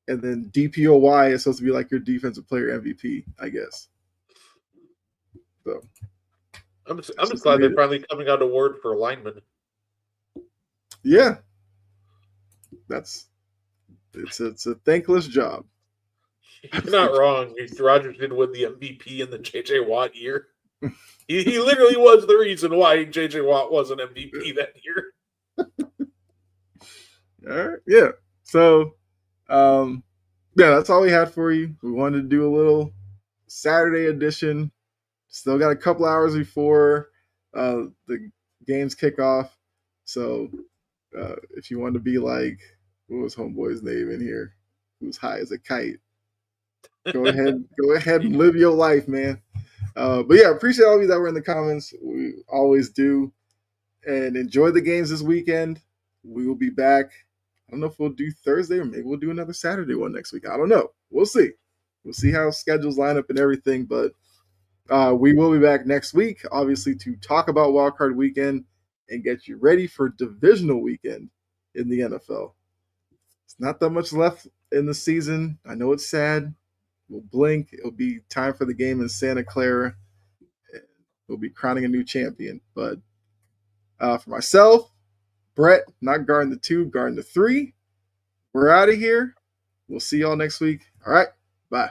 [SPEAKER 1] And then DPOY is supposed to be like your defensive player MVP, I guess. So
[SPEAKER 2] I'm
[SPEAKER 1] that's
[SPEAKER 2] just
[SPEAKER 1] just the
[SPEAKER 2] glad
[SPEAKER 1] way
[SPEAKER 2] they're
[SPEAKER 1] it is.
[SPEAKER 2] finally coming out award for linemen.
[SPEAKER 1] Yeah, that's it's a thankless job.
[SPEAKER 2] You're not wrong. Rodgers did win the MVP in the JJ Watt year. He literally was the reason why JJ Watt was an MVP that year.
[SPEAKER 1] All right, yeah. So, um, yeah, that's all we had for you. We wanted to do a little Saturday edition. Still got a couple hours before the games kick off. So, if you want to be like, what was Homeboy's name in here? Who's high as a kite? Go ahead and live your life, man. But yeah, appreciate all of you that were in the comments. We always do. And enjoy the games this weekend. We will be back. I don't know if we'll do Thursday or maybe we'll do another Saturday one next week. I don't know. We'll see. We'll see how schedules line up and everything. But we will be back next week, obviously, to talk about Wildcard Weekend and get you ready for Divisional Weekend in the NFL. It's not that much left in the season. I know it's sad. We'll blink. It'll be time for the game in Santa Clara. And we'll be crowning a new champion. But for myself, Brett, not guarding the 2, guarding the 3. We're out of here. We'll see y'all next week. All right. Bye.